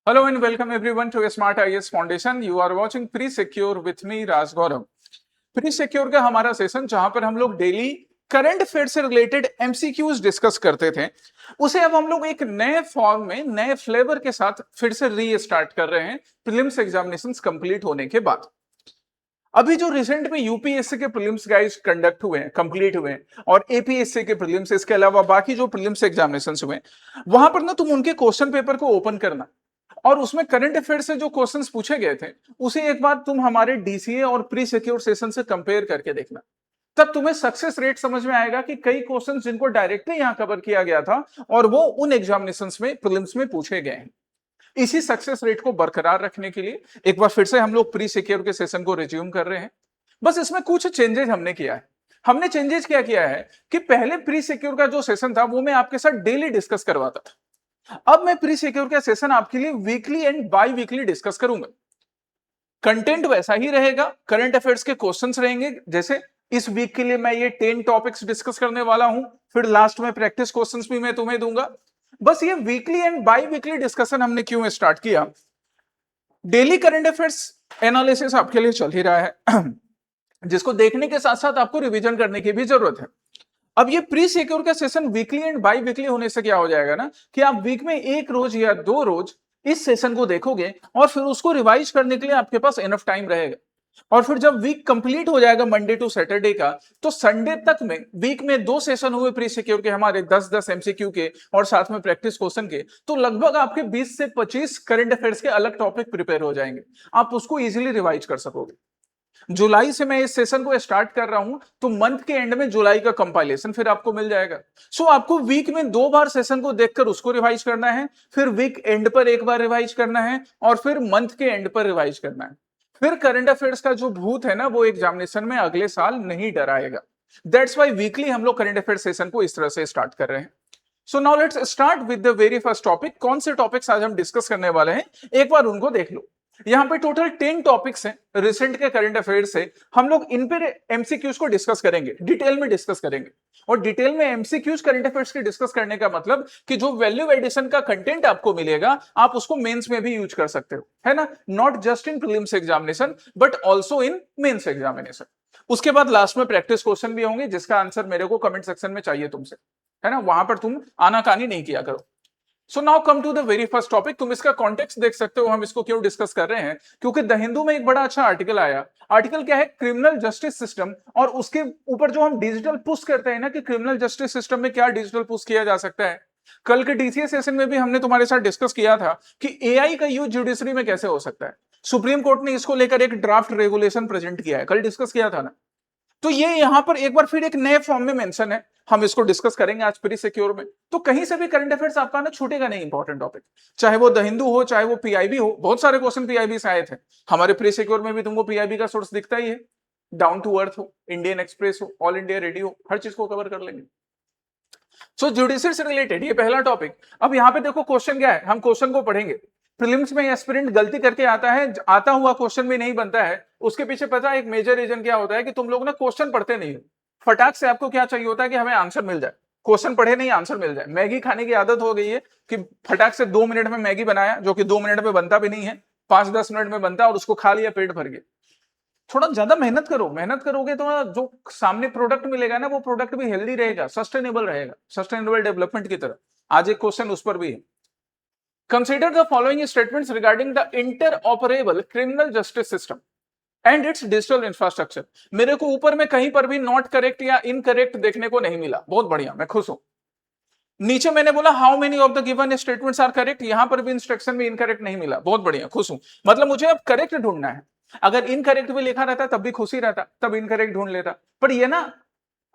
Hello and welcome everyone to Smart IAS Foundation. You are watching Pre-Secure with me, Raj Gaurav. Pre-Secure का हमारा session जहां पर हम लोग डेली करंट अफेयर से रिलेटेड एमसीक्यूज डिस्कस करते थे, उसे अब हम लोग एक नए फॉर्म में नए फ्लेवर के साथ फिर से रीस्टार्ट कर रहे हैं प्रीलिम्स एग्जामिनेशंस कंप्लीट होने के बाद। अभी जो रिसेंट में यूपीएससी के प्रीलिम्स गाइस कंडक्ट हुए हैं, कंप्लीट हुए हैं, और एपीएससी के प्रीलिम्स, इसके अलावा बाकी जो प्रीलिम्स एग्जामिनेशंस हुए वहां पर ना तुम उनके क्वेश्चन पेपर को ओपन करना और उसमें करंट अफेयर से जो क्वेश्चंस पूछे गए थे उसे एक बार तुम हमारे डीसीए और प्री सिक्योर सेशन से कंपेयर करके देखना। तब तुम्हें सक्सेस रेट समझ में आएगा कि कई क्वेश्चंस जिनको डायरेक्टली यहां कवर किया गया था और वो उन एग्जामिनेशंस में प्रीलिम्स में पूछे गए हैं। इसी सक्सेस रेट को बरकरार रखने के लिए एक बार फिर से हम लोग प्री सिक्योर के सेशन को रिज्यूम कर रहे हैं। बस इसमें कुछ चेंजेस हमने किया है। हमने चेंजेस क्या किया है कि पहले प्री सिक्योर का जो सेशन था वो मैं आपके साथ डेली डिस्कस करवाता था। अब मैं प्री सिक्योर का सेशन आपके लिए weekly and by weekly discuss करूंगा। कंटेंट वैसा ही रहेगा, करंट अफेयर्स के क्वेश्चंस रहेंगे। जैसे इस वीक के लिए मैं ये 10 टॉपिक्स डिस्कस करने वाला हूं, फिर लास्ट में प्रैक्टिस क्वेश्चंस भी मैं तुम्हें दूंगा। बस ये weekly and by weekly discussion हमने क्यों स्टार्ट किया? डेली करंट अफेयर्स एनालिसिस आपके लिए चल ही रहा है जिसको देखने के साथ साथ आपको रिवीजन करने की भी जरूरत है। अब ये प्री सिक्योर का session weekly and by weekly होने से क्या हो जाएगा ना कि आप वीक में एक रोज या दो रोज इस सेशन को देखोगे और फिर उसको रिवाइज करने के लिए आपके पास इनफ टाइम रहेगा। और फिर जब वीक कंप्लीट हो जाएगा मंडे टू सैटरडे का, तो संडे तक में वीक में दो सेशन हुए प्री सिक्योर के हमारे 10-10 एमसीक्यू के और साथ में प्रैक्टिस क्वेश्चन के, तो लगभग आपके 20 से 25 करंट अफेयर्स के अलग टॉपिक प्रिपेयर हो जाएंगे। आप उसको इजीली रिवाइज कर सकोगे। जुलाई से मैं इस सेशन को स्टार्ट कर रहा हूं, तो मंथ के एंड में जुलाई का कंपाइलेशन फिर आपको मिल जाएगा। सो आपको वीक में दो बार सेशन को देखकर उसको रिवाइज करना है, फिर वीक एंड पर एक बार रिवाइज करना है, और फिर मंथ के एंड पर रिवाइज करना है। फिर करंट अफेयर्स का जो भूत है ना वो एग्जामिनेशन में अगले साल नहीं डराएगा। दैट्स वाई वीकली हम लोग करंट अफेयर सेशन को इस तरह से स्टार्ट कर रहे हैं। So now let's start with the very first topic. कौन से टॉपिक्स आज हम डिस्कस करने वाले हैं एक बार उनको देख लो। यहां पे टोटल 10 टॉपिक्स हैं रिसेंट के करंट अफेयर से। हम लोग इन पे एमसीक्यूज को डिस्कस करेंगे, डिटेल में डिस्कस करेंगे। और डिटेल में एमसीक्यूज करंट अफेयर्स के डिस्कस करने का मतलब कि जो वैल्यू एडिशन का कंटेंट आपको मिलेगा आप उसको मेंस में भी यूज कर सकते हो, है ना। Not just in prelims examination but also in mains examination. उसके बाद लास्ट में प्रैक्टिस क्वेश्चन भी होंगे जिसका आंसर मेरे को कमेंट सेक्शन में चाहिए तुमसे, है ना। वहां पर तुम आनाकानी नहीं किया करो। So now come to the very first topic. तुम इसका कॉन्टेक्स्ट देख सकते हो हम इसको क्यों डिस्कस कर रहे हैं, क्योंकि द हिंदू में एक बड़ा अच्छा आर्टिकल आया। आर्टिकल क्या है? क्रिमिनल जस्टिस सिस्टम, और उसके ऊपर जो हम डिजिटल पुश करते हैं ना कि क्रिमिनल जस्टिस सिस्टम में क्या डिजिटल पुश किया जा सकता है। कल के डीसीए सेशन में भी हमने तुम्हारे साथ डिस्कस किया था कि एआई का यूज जुडिशरी में कैसे हो सकता है। सुप्रीम कोर्ट ने इसको लेकर एक ड्राफ्ट रेगुलेशन प्रेजेंट किया है, कल डिस्कस किया था ना। तो ये यहां पर एक बार फिर एक नए फॉर्म में मेंशन है, हम इसको डिस्कस करेंगे आज प्री सिक्योर में। तो कहीं से भी करंट अफेयर्स आपका ना छूटेगा नहीं, इंपॉर्टेंट टॉपिक, चाहे वो द हिंदू हो चाहे वो पीआईबी हो। बहुत सारे क्वेश्चन पीआईबी से आए थे हमारे प्री सिक्योर में भी, तुमको पीआईबी का सोर्स दिखता ही है। डाउन टू अर्थ हो, इंडियन एक्सप्रेस हो, ऑल इंडिया रेडियो, हर चीज को कवर कर लेंगे। सो जुडिशरी से रिलेटेड ये पहला टॉपिक। अब यहाँ पे देखो क्वेश्चन क्या है, हम क्वेश्चन को पढ़ेंगे। प्रीलिम्स में एस्पिरेंट गलती करके आता है, आता हुआ क्वेश्चन भी नहीं बनता है। उसके पीछे पता है एक मेजर रीजन क्या होता है कि तुम लोग ना क्वेश्चन पढ़ते नहीं हो। फटाक से आपको क्या चाहिए होता है कि हमें आंसर मिल जाए, क्वेश्चन पढ़े नहीं आंसर मिल जाए। मैगी खाने की आदत हो गई है कि फटाक से 2 मिनट में मैगी बनाया, जो कि 2 मिनट में बनता भी नहीं है, 5-10 मिनट में बनता है, और उसको खा लिया, पेट भर गया। थोड़ा ज्यादा मेहनत करो, मेहनत करोगे तो जो सामने प्रोडक्ट मिलेगा ना वो प्रोडक्ट भी हेल्दी रहेगा, सस्टेनेबल रहेगा, सस्टेनेबल डेवलपमेंट की तरह। आज एक क्वेश्चन उस पर भी है। Consider the following statements regarding the interoperable criminal justice system and it's digital infrastructure. मेरे को ऊपर में कहीं पर भी नॉट करेक्ट या इनकरेक्ट देखने को नहीं मिला, बहुत बढ़िया, मैं खुश हूं। नीचे मैंने बोला how many of the given statements are correct, यहां पर भी इंस्ट्रक्शन में इनकरेक्ट नहीं मिला, बहुत बढ़िया, खुश हूं। मतलब मुझे अब करेक्ट ढूंढना है। अगर इनकरेक्ट भी लिखा रहता तब भी खुशी रहता, तब इनकरेक्ट ढूंढ लेता। पर ये ना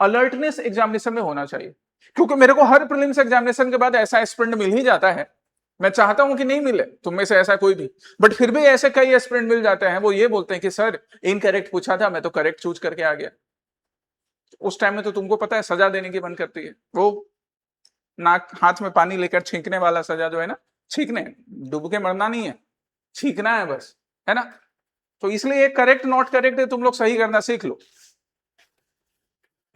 अलर्टनेस एग्जामिनेशन में होना चाहिए, क्योंकि मेरे को हर प्रीलिम्स एग्जामिनेशन के बाद ऐसा एस्पिरेंट मिल ही जाता है। मैं चाहता हूं कि नहीं मिले तुम में से ऐसा कोई भी, बट फिर भी ऐसे कई एस्पिरेंट मिल जाते हैं, वो ये बोलते हैं कि सर इनकरेक्ट पूछा था, मैं तो करेक्ट चूज करके आ गया। उस टाइम में तो तुमको पता है सजा देने की मन करती है, वो नाक हाथ में पानी लेकर छींकने वाला सजा जो है ना, छींकने, डूब के मरना नहीं है, छींकना है बस, है ना। तो इसलिए करेक्ट नॉट करेक्ट है, तुम लोग सही करना सीख लो।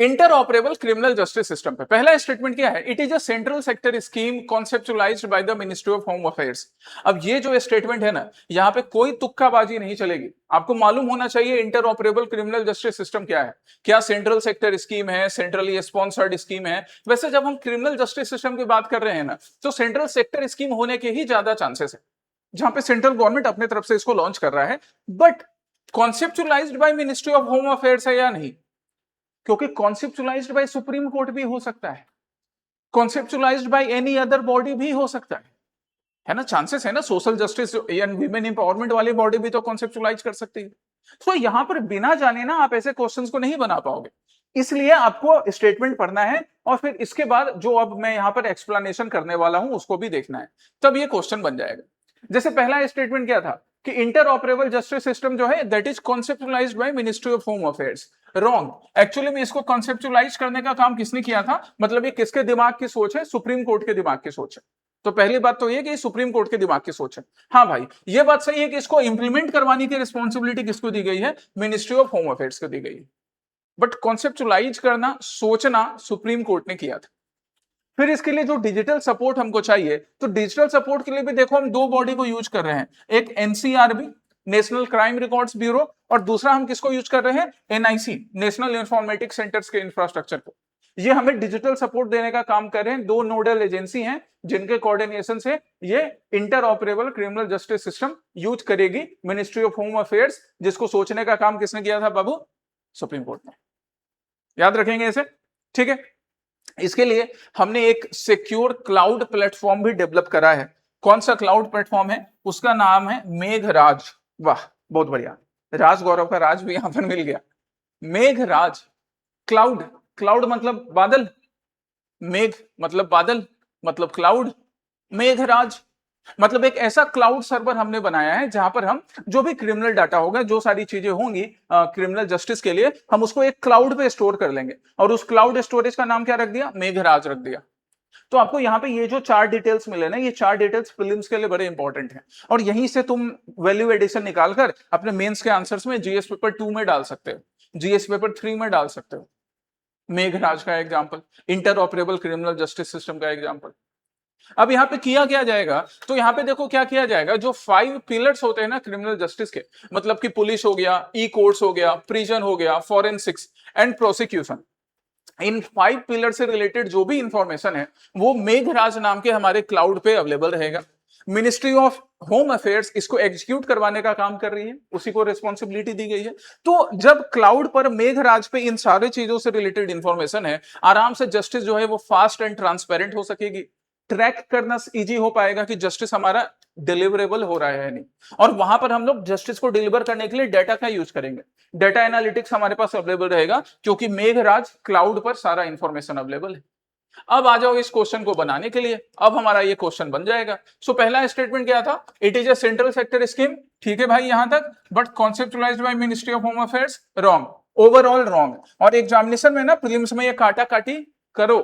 Interoperable criminal justice system पे पहला स्टेटमेंट क्या है? It is a central sector scheme conceptualised by the ministry of home affairs. अब ये जो स्टेटमेंट है ना, यहाँ पे कोई तुक्काबाजी नहीं चलेगी। आपको मालूम होना चाहिए inter operable criminal justice system क्या है, क्या सेंट्रल सेक्टर स्कीम है, सेंट्रली स्पॉन्सर्ड स्कीम है। वैसे जब हम क्रिमिनल जस्टिस सिस्टम की बात कर रहे हैं ना, तो सेंट्रल सेक्टर स्कीम होने के ही ज्यादा चांसेस है, जहां पे सेंट्रल गवर्नमेंट अपने तरफ से इसको लॉन्च कर रहा है। But conceptualised by ministry of home affairs है या नहीं? क्योंकि कॉन्सेप्चुलाइज्ड बाय सुप्रीम कोर्ट भी हो सकता है, कॉन्सेप्चुलाइज्ड बाय एनी अदर बॉडी भी हो सकता है ना, चांसेस है ना। सोशल जस्टिस या विमेन इंपावरमेंट वाली बॉडी भी तो कॉन्सेप्चुलाइज कर सकती है। तो यहां पर बिना जाने ना आप ऐसे क्वेश्चंस को नहीं बना पाओगे, इसलिए आपको स्टेटमेंट पढ़ना है और फिर इसके बाद जो अब मैं यहां पर एक्सप्लेनेशन करने वाला हूं उसको भी देखना है, तब ये क्वेश्चन बन जाएगा। जैसे पहला स्टेटमेंट क्या था कि इंटर ऑपरेबल जस्टिस सिस्टम जो है that is conceptualised by ministry of home affairs. Wrong. Actually में इसको कॉन्सेप्चुलाइज करने का काम किसने किया था, मतलब ये किसके दिमाग की सोच है? सुप्रीम कोर्ट के दिमाग की सोच है। तो पहली बात तो ये कि सुप्रीम कोर्ट के दिमाग की सोच है। हाँ भाई, ये बात सही है कि इसको इंप्लीमेंट करवाने की रिस्पॉन्सिबिलिटी किसको दी गई है? मिनिस्ट्री ऑफ होम अफेयर्स को दी गई है। बट कॉन्सेप्चुलाइज करना, सोचना सुप्रीम कोर्ट ने किया था। फिर इसके लिए जो डिजिटल सपोर्ट हमको चाहिए, तो डिजिटल सपोर्ट के लिए भी देखो हम दो बॉडी को यूज कर रहे हैं, एक NCRB national crime records bureau, और दूसरा हम किसको यूज कर रहे हैं? एनआईसी नेशनल इंफॉर्मेटिक सेंटर्स के इंफ्रास्ट्रक्चर को। ये हमें डिजिटल सपोर्ट देने का काम कर रहे हैं। दो नोडल एजेंसी हैं जिनके कोऑर्डिनेशन से ये inter operable criminal justice system use करेगी मिनिस्ट्री ऑफ होम अफेयर्स, जिसको सोचने का काम किसने किया था बाबू? सुप्रीम कोर्ट ने। याद रखेंगे इसे, ठीक है। इसके लिए हमने एक सिक्योर क्लाउड प्लेटफॉर्म भी डेवलप करा है। कौन सा क्लाउड प्लेटफॉर्म है? उसका नाम है मेघराज। वाह, बहुत बढ़िया, राज गौरव का राज भी यहां पर मिल गया। मेघराज क्लाउड, क्लाउड मतलब बादल, मेघ मतलब बादल, मतलब क्लाउड, मेघराज मतलब एक ऐसा क्लाउड सर्वर हमने बनाया है जहां पर हम जो भी क्रिमिनल डाटा होगा, जो सारी चीजें होंगी क्रिमिनल जस्टिस के लिए, हम उसको एक क्लाउड पे स्टोर कर लेंगे। और उस क्लाउड स्टोरेज का नाम क्या रख दिया? मेघराज रख दिया। तो आपको यहाँ पे ये जो चार डिटेल्स मिले ना, ये चार डिटेल्स प्रीलिम्स के लिए बड़े इंपॉर्टेंट हैं, और यहीं से तुम वैल्यू एडिशन निकालकर अपने मेंस के आंसर्स में जीएस पेपर 2 में डाल सकते हो, जीएस पेपर 3 में डाल सकते हो। मेघराज का example, inter operable criminal justice system का एग्जाम्पल। अब यहाँ पे किया क्या जाएगा? तो यहाँ पे देखो क्या किया जाएगा, जो 5 पिलर्स होते हैं ना क्रिमिनल जस्टिस के, मतलब कि पुलिस हो गया, ई कोर्ट्स हो गया, प्रिजन हो गया, forensics and prosecution, in 5 pillar से रिलेटेड जो भी इंफॉर्मेशन है वो मेघराज नाम के हमारे क्लाउड पे अवेलेबल रहेगा। मिनिस्ट्री ऑफ होम अफेयर्स इसको एग्जीक्यूट करवाने का काम कर रही है, उसी को रिस्पॉन्सिबिलिटी दी गई है। तो जब क्लाउड पर मेघराज पे इन सारे चीजों से रिलेटेड इंफॉर्मेशन है, आराम से जस्टिस जो है वो फास्ट एंड ट्रांसपेरेंट हो सकेगी, ट्रैक करना इजी हो पाएगा कि जस्टिस हमारा डिलीवरेबल हो रहा है नहीं। और वहां पर हम लोग जस्टिस को डिलीवर करने के लिए डेटा का यूज करेंगे, डेटा एनालिटिक्स हमारे पास अवेलेबल रहेगा, क्योंकि मेघराज क्लाउड पर सारा इंफॉर्मेशन अवेलेबल है। अब आ जाओ इस क्वेश्चन को बनाने के लिए, अब हमारा ये क्वेश्चन बन जाएगा। सो पहला स्टेटमेंट क्या था? It is a central sector scheme, ठीक है भाई यहां तक, but conceptualised by ministry of home affairs, wrong, overall wrong. और एग्जामिनेशन में ना प्रीलिम्स में ये काटा काटी करो,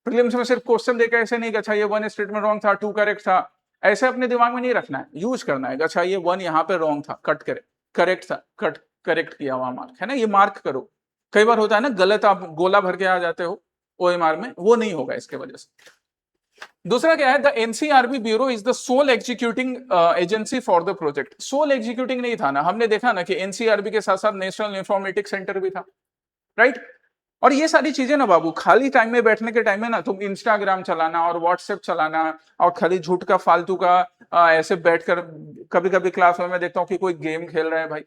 प्रीलिम्स में सिर्फ क्वेश्चन देकर ऐसे नहीं कि अच्छा ये 1 स्टेटमेंट रॉन्ग था, 2 करेक्ट था, ऐसे अपने दिमाग में नहीं रखना है, यूज करना है। अच्छा ये 1 यहाँ पे रॉन्ग था, कट करे, करेक्ट था, कट, करेक्ट किया हुआ मार्क है ना, ये मार्क करो। कई बार होता है ना गलत, आप गोला भर के आ जाते हो ओएमआर में, वो नहीं होगा इसके वजह से। दूसरा क्या है? The NCRB bureau is the sole executing agency for the project. Sole executing नहीं था ना, हमने देखा ना कि एनसीआरबी के साथ साथ नेशनल इंफॉर्मेटिक्स सेंटर भी था, राइट। और ये सारी चीजें ना बाबू, खाली टाइम में बैठने के टाइम में ना तुम इंस्टाग्राम चलाना और व्हाट्सएप चलाना और खाली झूठ का फालतू का ऐसे बैठकर, कभी कभी क्लास में मैं देखता हूँ कि कोई गेम खेल रहा है, भाई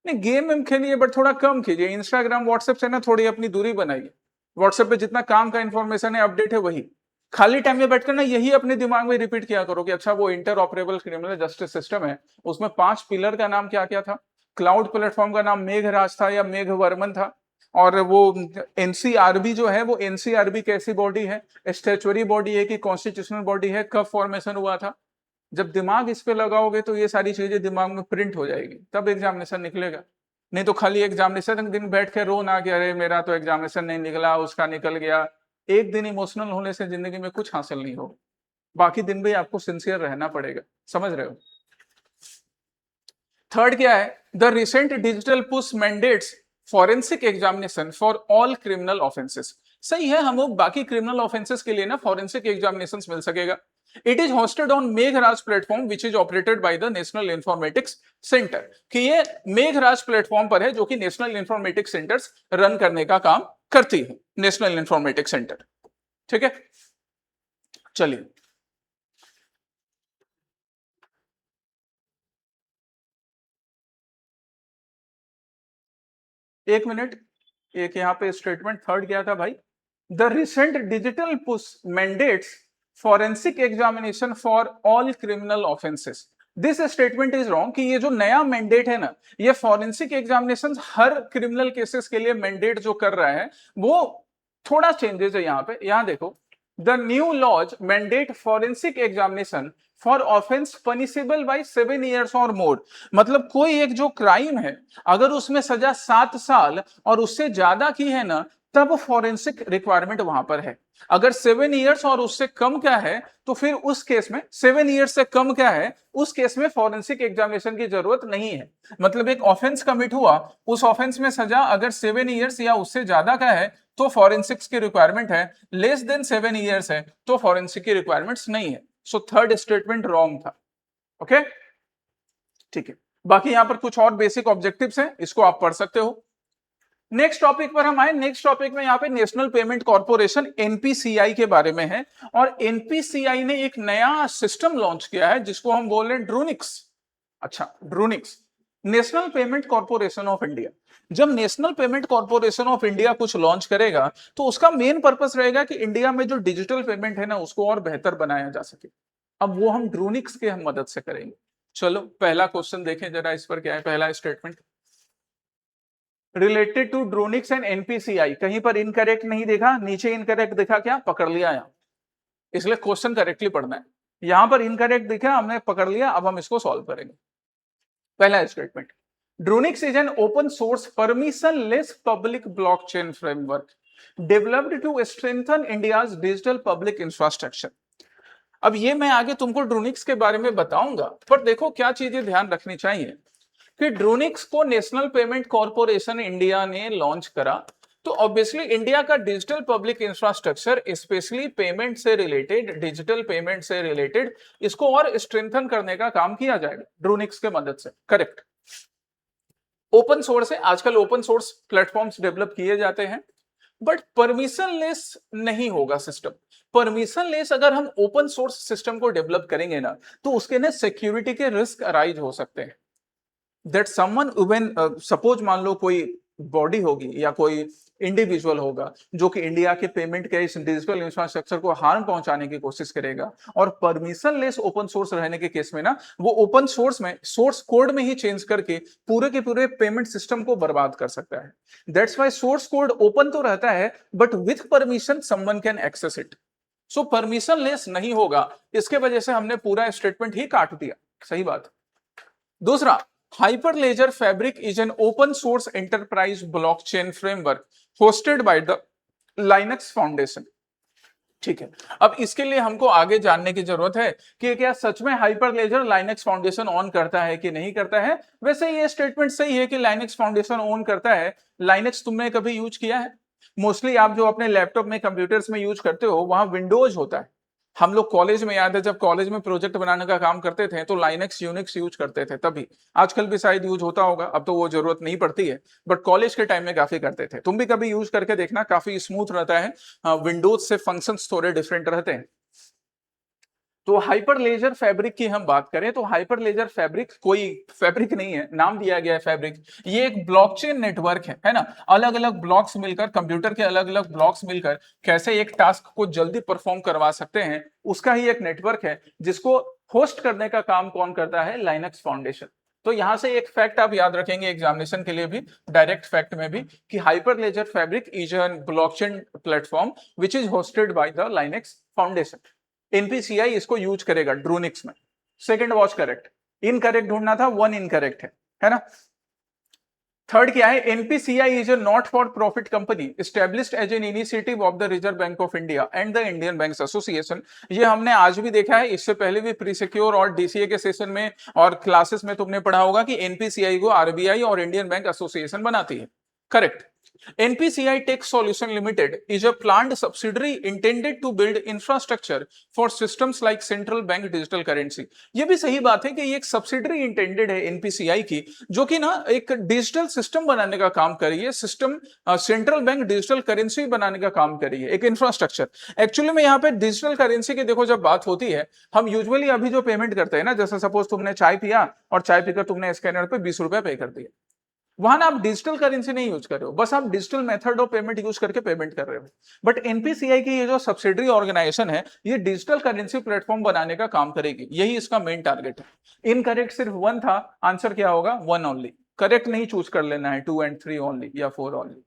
नहीं गेम में खेलिए बट थोड़ा कम कीजिए। इंस्टाग्राम व्हाट्सएप से ना थोड़ी अपनी दूरी बनाइए। व्हाट्सएप पे जितना काम का इंफॉर्मेशन है, अपडेट है, वही खाली टाइम में बैठकर ना यही अपने दिमाग में रिपीट किया करो कि अच्छा वो inter operable criminal justice system है, उसमें 5 पिलर का नाम क्या क्या था, क्लाउड प्लेटफॉर्म का नाम मेघराज था या मेघवर्मन था, और वो एनसीआरबी जो है वो एनसीआरबी कैसी बॉडी है, स्टैच्यूटरी बॉडी है कि कॉन्स्टिट्यूशनल बॉडी है, कब फॉर्मेशन हुआ था। जब दिमाग इस पे लगाओगे तो ये सारी चीजें दिमाग में प्रिंट हो जाएगी, तब एग्जामिनेशन निकलेगा। नहीं तो खाली एग्जामिनेशन दिन बैठ के रो ना कि अरे मेरा तो एग्जामिनेशन नहीं निकला, उसका निकल गया। एक दिन इमोशनल होने से जिंदगी में कुछ हासिल नहीं हो, बाकी दिन भी आपको सिंसियर रहना पड़ेगा, समझ रहे हो। थर्ड क्या है? The recent digital push mandates forensic examination for all criminal offences. सही है, हम लोग बाकी क्रिमिनल ऑफेंसेस के लिए ना फॉरेंसिक एग्जामिनेशन मिल सकेगा। It is hosted on Meghraj platform which is operated by the national informatics centre, कि ये मेघराज प्लेटफॉर्म पर है जो कि नेशनल इंफॉर्मेटिक्स सेंटर्स रन करने का काम करती है, नेशनल इंफॉर्मेटिक्स सेंटर। ठीक है, चलिए एक मिनट, एक यहाँ पे स्टेटमेंट थर्ड क्या था भाई? The recent digital push mandates forensic examination for all criminal offences. This statement is wrong, कि ये जो नया मैंडेट है ना, ये फॉरेंसिक एग्जामिनेशन हर क्रिमिनल केसेस के लिए मैंडेट जो कर रहा है वो थोड़ा चेंजेस है यहाँ पे। यहाँ देखो, the new laws mandate forensic examination for offence punishable by 7 years और मोर। मतलब कोई एक जो क्राइम है, अगर उसमें सजा 7 साल और उससे ज्यादा की है ना, तब फॉरेंसिक रिक्वायरमेंट वहां पर है। अगर 7 years और उससे कम क्या है, तो फिर उस केस में 7 years से कम क्या है, उस केस में फॉरेंसिक एग्जामिनेशन की जरूरत नहीं है। मतलब एक ऑफेंस कमिट हुआ, उस ऑफेंस में सजा अगर 7 years या उससे ज्यादा का है तो फॉरेंसिक्स की रिक्वायरमेंट है, लेस देन 7 years है तो फॉरेंसिक की रिक्वायरमेंट्स नहीं है। सो थर्ड स्टेटमेंट रॉन्ग था। ओके, ठीक है। बाकी यहां पर कुछ और बेसिक ऑब्जेक्टिव्स हैं, इसको आप पढ़ सकते हो। नेक्स्ट टॉपिक पर हम आए। नेक्स्ट टॉपिक में यहाँ पे नेशनल पेमेंट कॉर्पोरेशन एनपीसीआई के बारे में है, और एनपीसीआई ने एक नया सिस्टम लॉन्च किया है जिसको हम बोल रहे हैं ड्रूनिक्स। अच्छा, Drunix, national payment corporation of India. जब national payment corporation of India कुछ लॉन्च करेगा तो उसका मेन पर्पस रहेगा कि इंडिया में जो डिजिटल पेमेंट है ना, उसको और बेहतर बनाया जा सके। अब वो हम ड्रूनिक्स के हम मदद से करेंगे। चलो पहला क्वेश्चन देखें जरा, इस पर क्या है पहला statement. Related to Dronix and NPCI, कहीं पर इनकरेक्ट नहीं देखा, नीचे इनकरेक्ट देखा, क्या पकड़ लिया यहां, इसलिए क्वेश्चन करेक्टली पढ़ना है। यहां पर इनकरेक्ट दिखा, हमने पकड़ लिया, अब हम इसको सॉल्व करेंगे। पहला statement, Dronix is an open source permissionless public blockchain framework developed to strengthen India's digital public infrastructure. अब ये मैं आगे तुमको ड्रोनिक्स के बारे में बताऊंगा, पर देखो क्या चीजें ध्यान रखनी चाहिए कि ड्रोनिक्स को नेशनल पेमेंट कॉर्पोरेशन इंडिया ने लॉन्च करा, तो ऑब्वियसली इंडिया का digital public infrastructure specially payment से रिलेटेड, डिजिटल पेमेंट से रिलेटेड, इसको और स्ट्रेंथन करने का काम किया जाएगा ड्रोनिक्स के मदद से। करेक्ट, ओपन सोर्स है, आजकल ओपन सोर्स प्लेटफॉर्म्स डेवलप किए जाते हैं, बट परमिशनलेस नहीं होगा सिस्टम। परमिशनलेस अगर हम ओपन सोर्स सिस्टम को डेवलप करेंगे ना, तो उसके ना सिक्योरिटी के रिस्क अराइज हो सकते हैं। दैट समवन इवन सपोज मान लो कोई बॉडी होगी या कोई इंडिविजुअल होगा जो कि इंडिया के पेमेंट के इस डिजिटल इंफ्रास्ट्रक्चर को हार्म पहुंचाने की कोशिश करेगा, और परमिशनलेस ओपन सोर्स रहने के केस में ना, वो ओपन सोर्स में सोर्स कोड में ही चेंज करके पूरे के पूरे पेमेंट सिस्टम को बर्बाद कर सकता है। That's why source code open तो रहता है, but with permission someone can access it. So permissionless नहीं होगा, इसके वजह से हमने पूरा स्टेटमेंट ही काट दिया। सही बात। दूसरा, Hyperledger Fabric is an open source enterprise blockchain framework hosted by the Linux Foundation। ठीक है, अब इसके लिए हमको आगे जानने की जरूरत है कि क्या सच में हाइपरलेजर लाइनक्स फाउंडेशन ऑन करता है कि नहीं करता है। वैसे ये स्टेटमेंट सही है कि लाइनक्स फाउंडेशन ऑन करता है। लाइनक्स तुमने कभी यूज किया है? मोस्टली आप जो अपने लैपटॉप में, कंप्यूटर्स में यूज करते हो, वहां विंडोज होता है। हम लोग कॉलेज में, याद है जब कॉलेज में प्रोजेक्ट बनाने का काम करते थे तो लाइनक्स यूनिक्स यूज करते थे तभी। आजकल भी शायद यूज होता होगा, अब तो वो जरूरत नहीं पड़ती है, बट कॉलेज के टाइम में काफी करते थे। तुम भी कभी यूज करके देखना, काफी स्मूथ रहता है। विंडोज से फंक्शंस थोड़े डिफरेंट रहते हैं। तो हाइपरलेजर फैब्रिक की हम बात करें तो हाइपरलेजर फैब्रिक कोई फैब्रिक नहीं है, नाम दिया गया है फैब्रिक। ये एक ब्लॉकचेन नेटवर्क है ना। अलग अलग ब्लॉक्स मिलकर, कंप्यूटर के अलग अलग ब्लॉक्स मिलकर कैसे एक टास्क को जल्दी परफॉर्म करवा सकते हैं, उसका ही एक नेटवर्क है, जिसको होस्ट करने का काम कौन करता है? Linux foundation. तो यहां से एक फैक्ट आप याद रखेंगे एग्जामिनेशन के लिए भी, डायरेक्ट फैक्ट में भी, कि Hyperledger Fabric is an blockchain platform which is hosted by the Linux Foundation. NPCI इसको यूज करेगा ड्रूनिक्स में। सेकंड वॉच करेक्ट, इनकरेक्ट ढूंढना था, वन इनकरेक्ट है ना। थर्ड क्या है? NPCI is a not for profit company established as an initiative of the Reserve Bank of India and the Indian Banks Association. ये हमने आज भी देखा है, इससे पहले भी प्री सिक्योर और डीसीए के सेशन में और क्लासेस में तुमने पढ़ा होगा कि एनपीसीआई को आरबीआई और इंडियन बैंक एसोसिएशन बनाती है। Correct. NPCI Tech Solution Limited is a planned subsidiary intended to build infrastructure for systems like central bank digital currency. ये भी सही बात है कि ये एक सब्सिडरी इंटेंडेड है NPCI की, जो कि ना एक डिजिटल सिस्टम बनाने का काम कर रही है, system central bank digital currency बनाने का काम कर रही है, एक इंफ्रास्ट्रक्चर। एक्चुअली में यहाँ पे डिजिटल करेंसी की देखो जब बात होती है, हम यूजुअली अभी जो पेमेंट करते हैं ना, जैसे सपोज तुमने चाय पिया और चाय पीकर तुमने स्कैनर पे 20 रुपया पे कर दिया, वहां ना आप डिजिटल करेंसी नहीं यूज कर रहे हो, बस आप digital method of payment use करके पेमेंट कर रहे हो। बट एनपीसीआई की ये जो सब्सिडरी ऑर्गेनाइजेशन है, ये डिजिटल करेंसी प्लेटफॉर्म बनाने का काम करेगी, यही इसका मेन टारगेट है। इनकरेक्ट सिर्फ 1 था, आंसर क्या होगा? 1 ओनली। करेक्ट नहीं चूज कर लेना है 2 and 3 ओनली या 4 ओनली।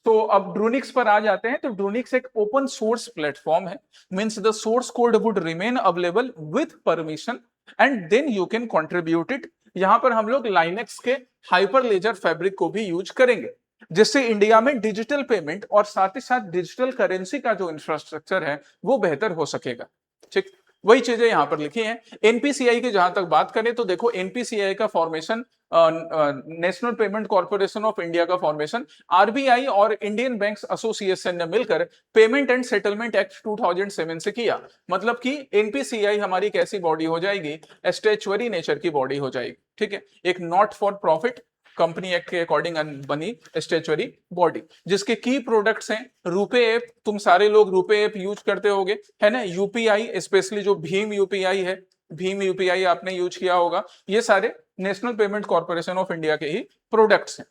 तो अब ड्रूनिक्स पर आ जाते हैं। तो ड्रूनिक्स एक ओपन सोर्स प्लेटफॉर्म है, means the source code would remain available with permission and then you can contribute it. यहां पर हम लोग लाइनेक्स के हाइपरलेजर फैब्रिक को भी यूज करेंगे, जिससे इंडिया में डिजिटल पेमेंट और साथ ही साथ डिजिटल करेंसी का जो इंफ्रास्ट्रक्चर है वो बेहतर हो सकेगा। ठीक, वही चीजें यहां पर लिखी हैं। एनपीसीआई की जहां तक बात करें तो देखो, एनपीसीआई का formation, national payment corporation of India का फॉर्मेशन आरबीआई और इंडियन बैंक्स एसोसिएशन ने मिलकर पेमेंट एंड सेटलमेंट एक्ट 2007 से किया। मतलब कि एनपीसीआई हमारी कैसी बॉडी हो जाएगी? स्टैच्यूटरी नेचर की बॉडी हो जाएगी। ठीक है, एक not for profit company act के अकॉर्डिंग बनी स्टैच्यूटरी बॉडी, जिसके की प्रोडक्ट्स हैं रुपे ऐप। तुम सारे लोग रुपे ऐप यूज करते होगे, है ना? यूपीआई, स्पेशली जो भीम यूपीआई है, भीम यूपीआई आपने यूज किया होगा। ये सारे national payment corporation of India के ही प्रोडक्ट्स हैं।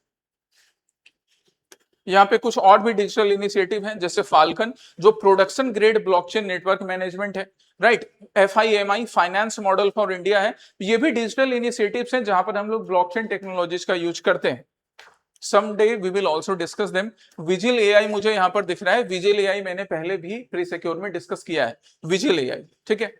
यहाँ पे कुछ और भी डिजिटल इनिशिएटिव हैं, जैसे फाल्कन जो production grade blockchain network management है, right. FIMI finance model for India है। ये भी डिजिटल इनिशिएटिव्स हैं जहां पर हम लोग ब्लॉकचेन टेक्नोलॉजीज का यूज करते हैं। Someday we will also discuss them. Vigil AI मुझे यहाँ पर दिख रहा है, विजिल AI मैंने पहले भी प्री सिक्योर में डिस्कस किया है, विजिल AI। ठीक है,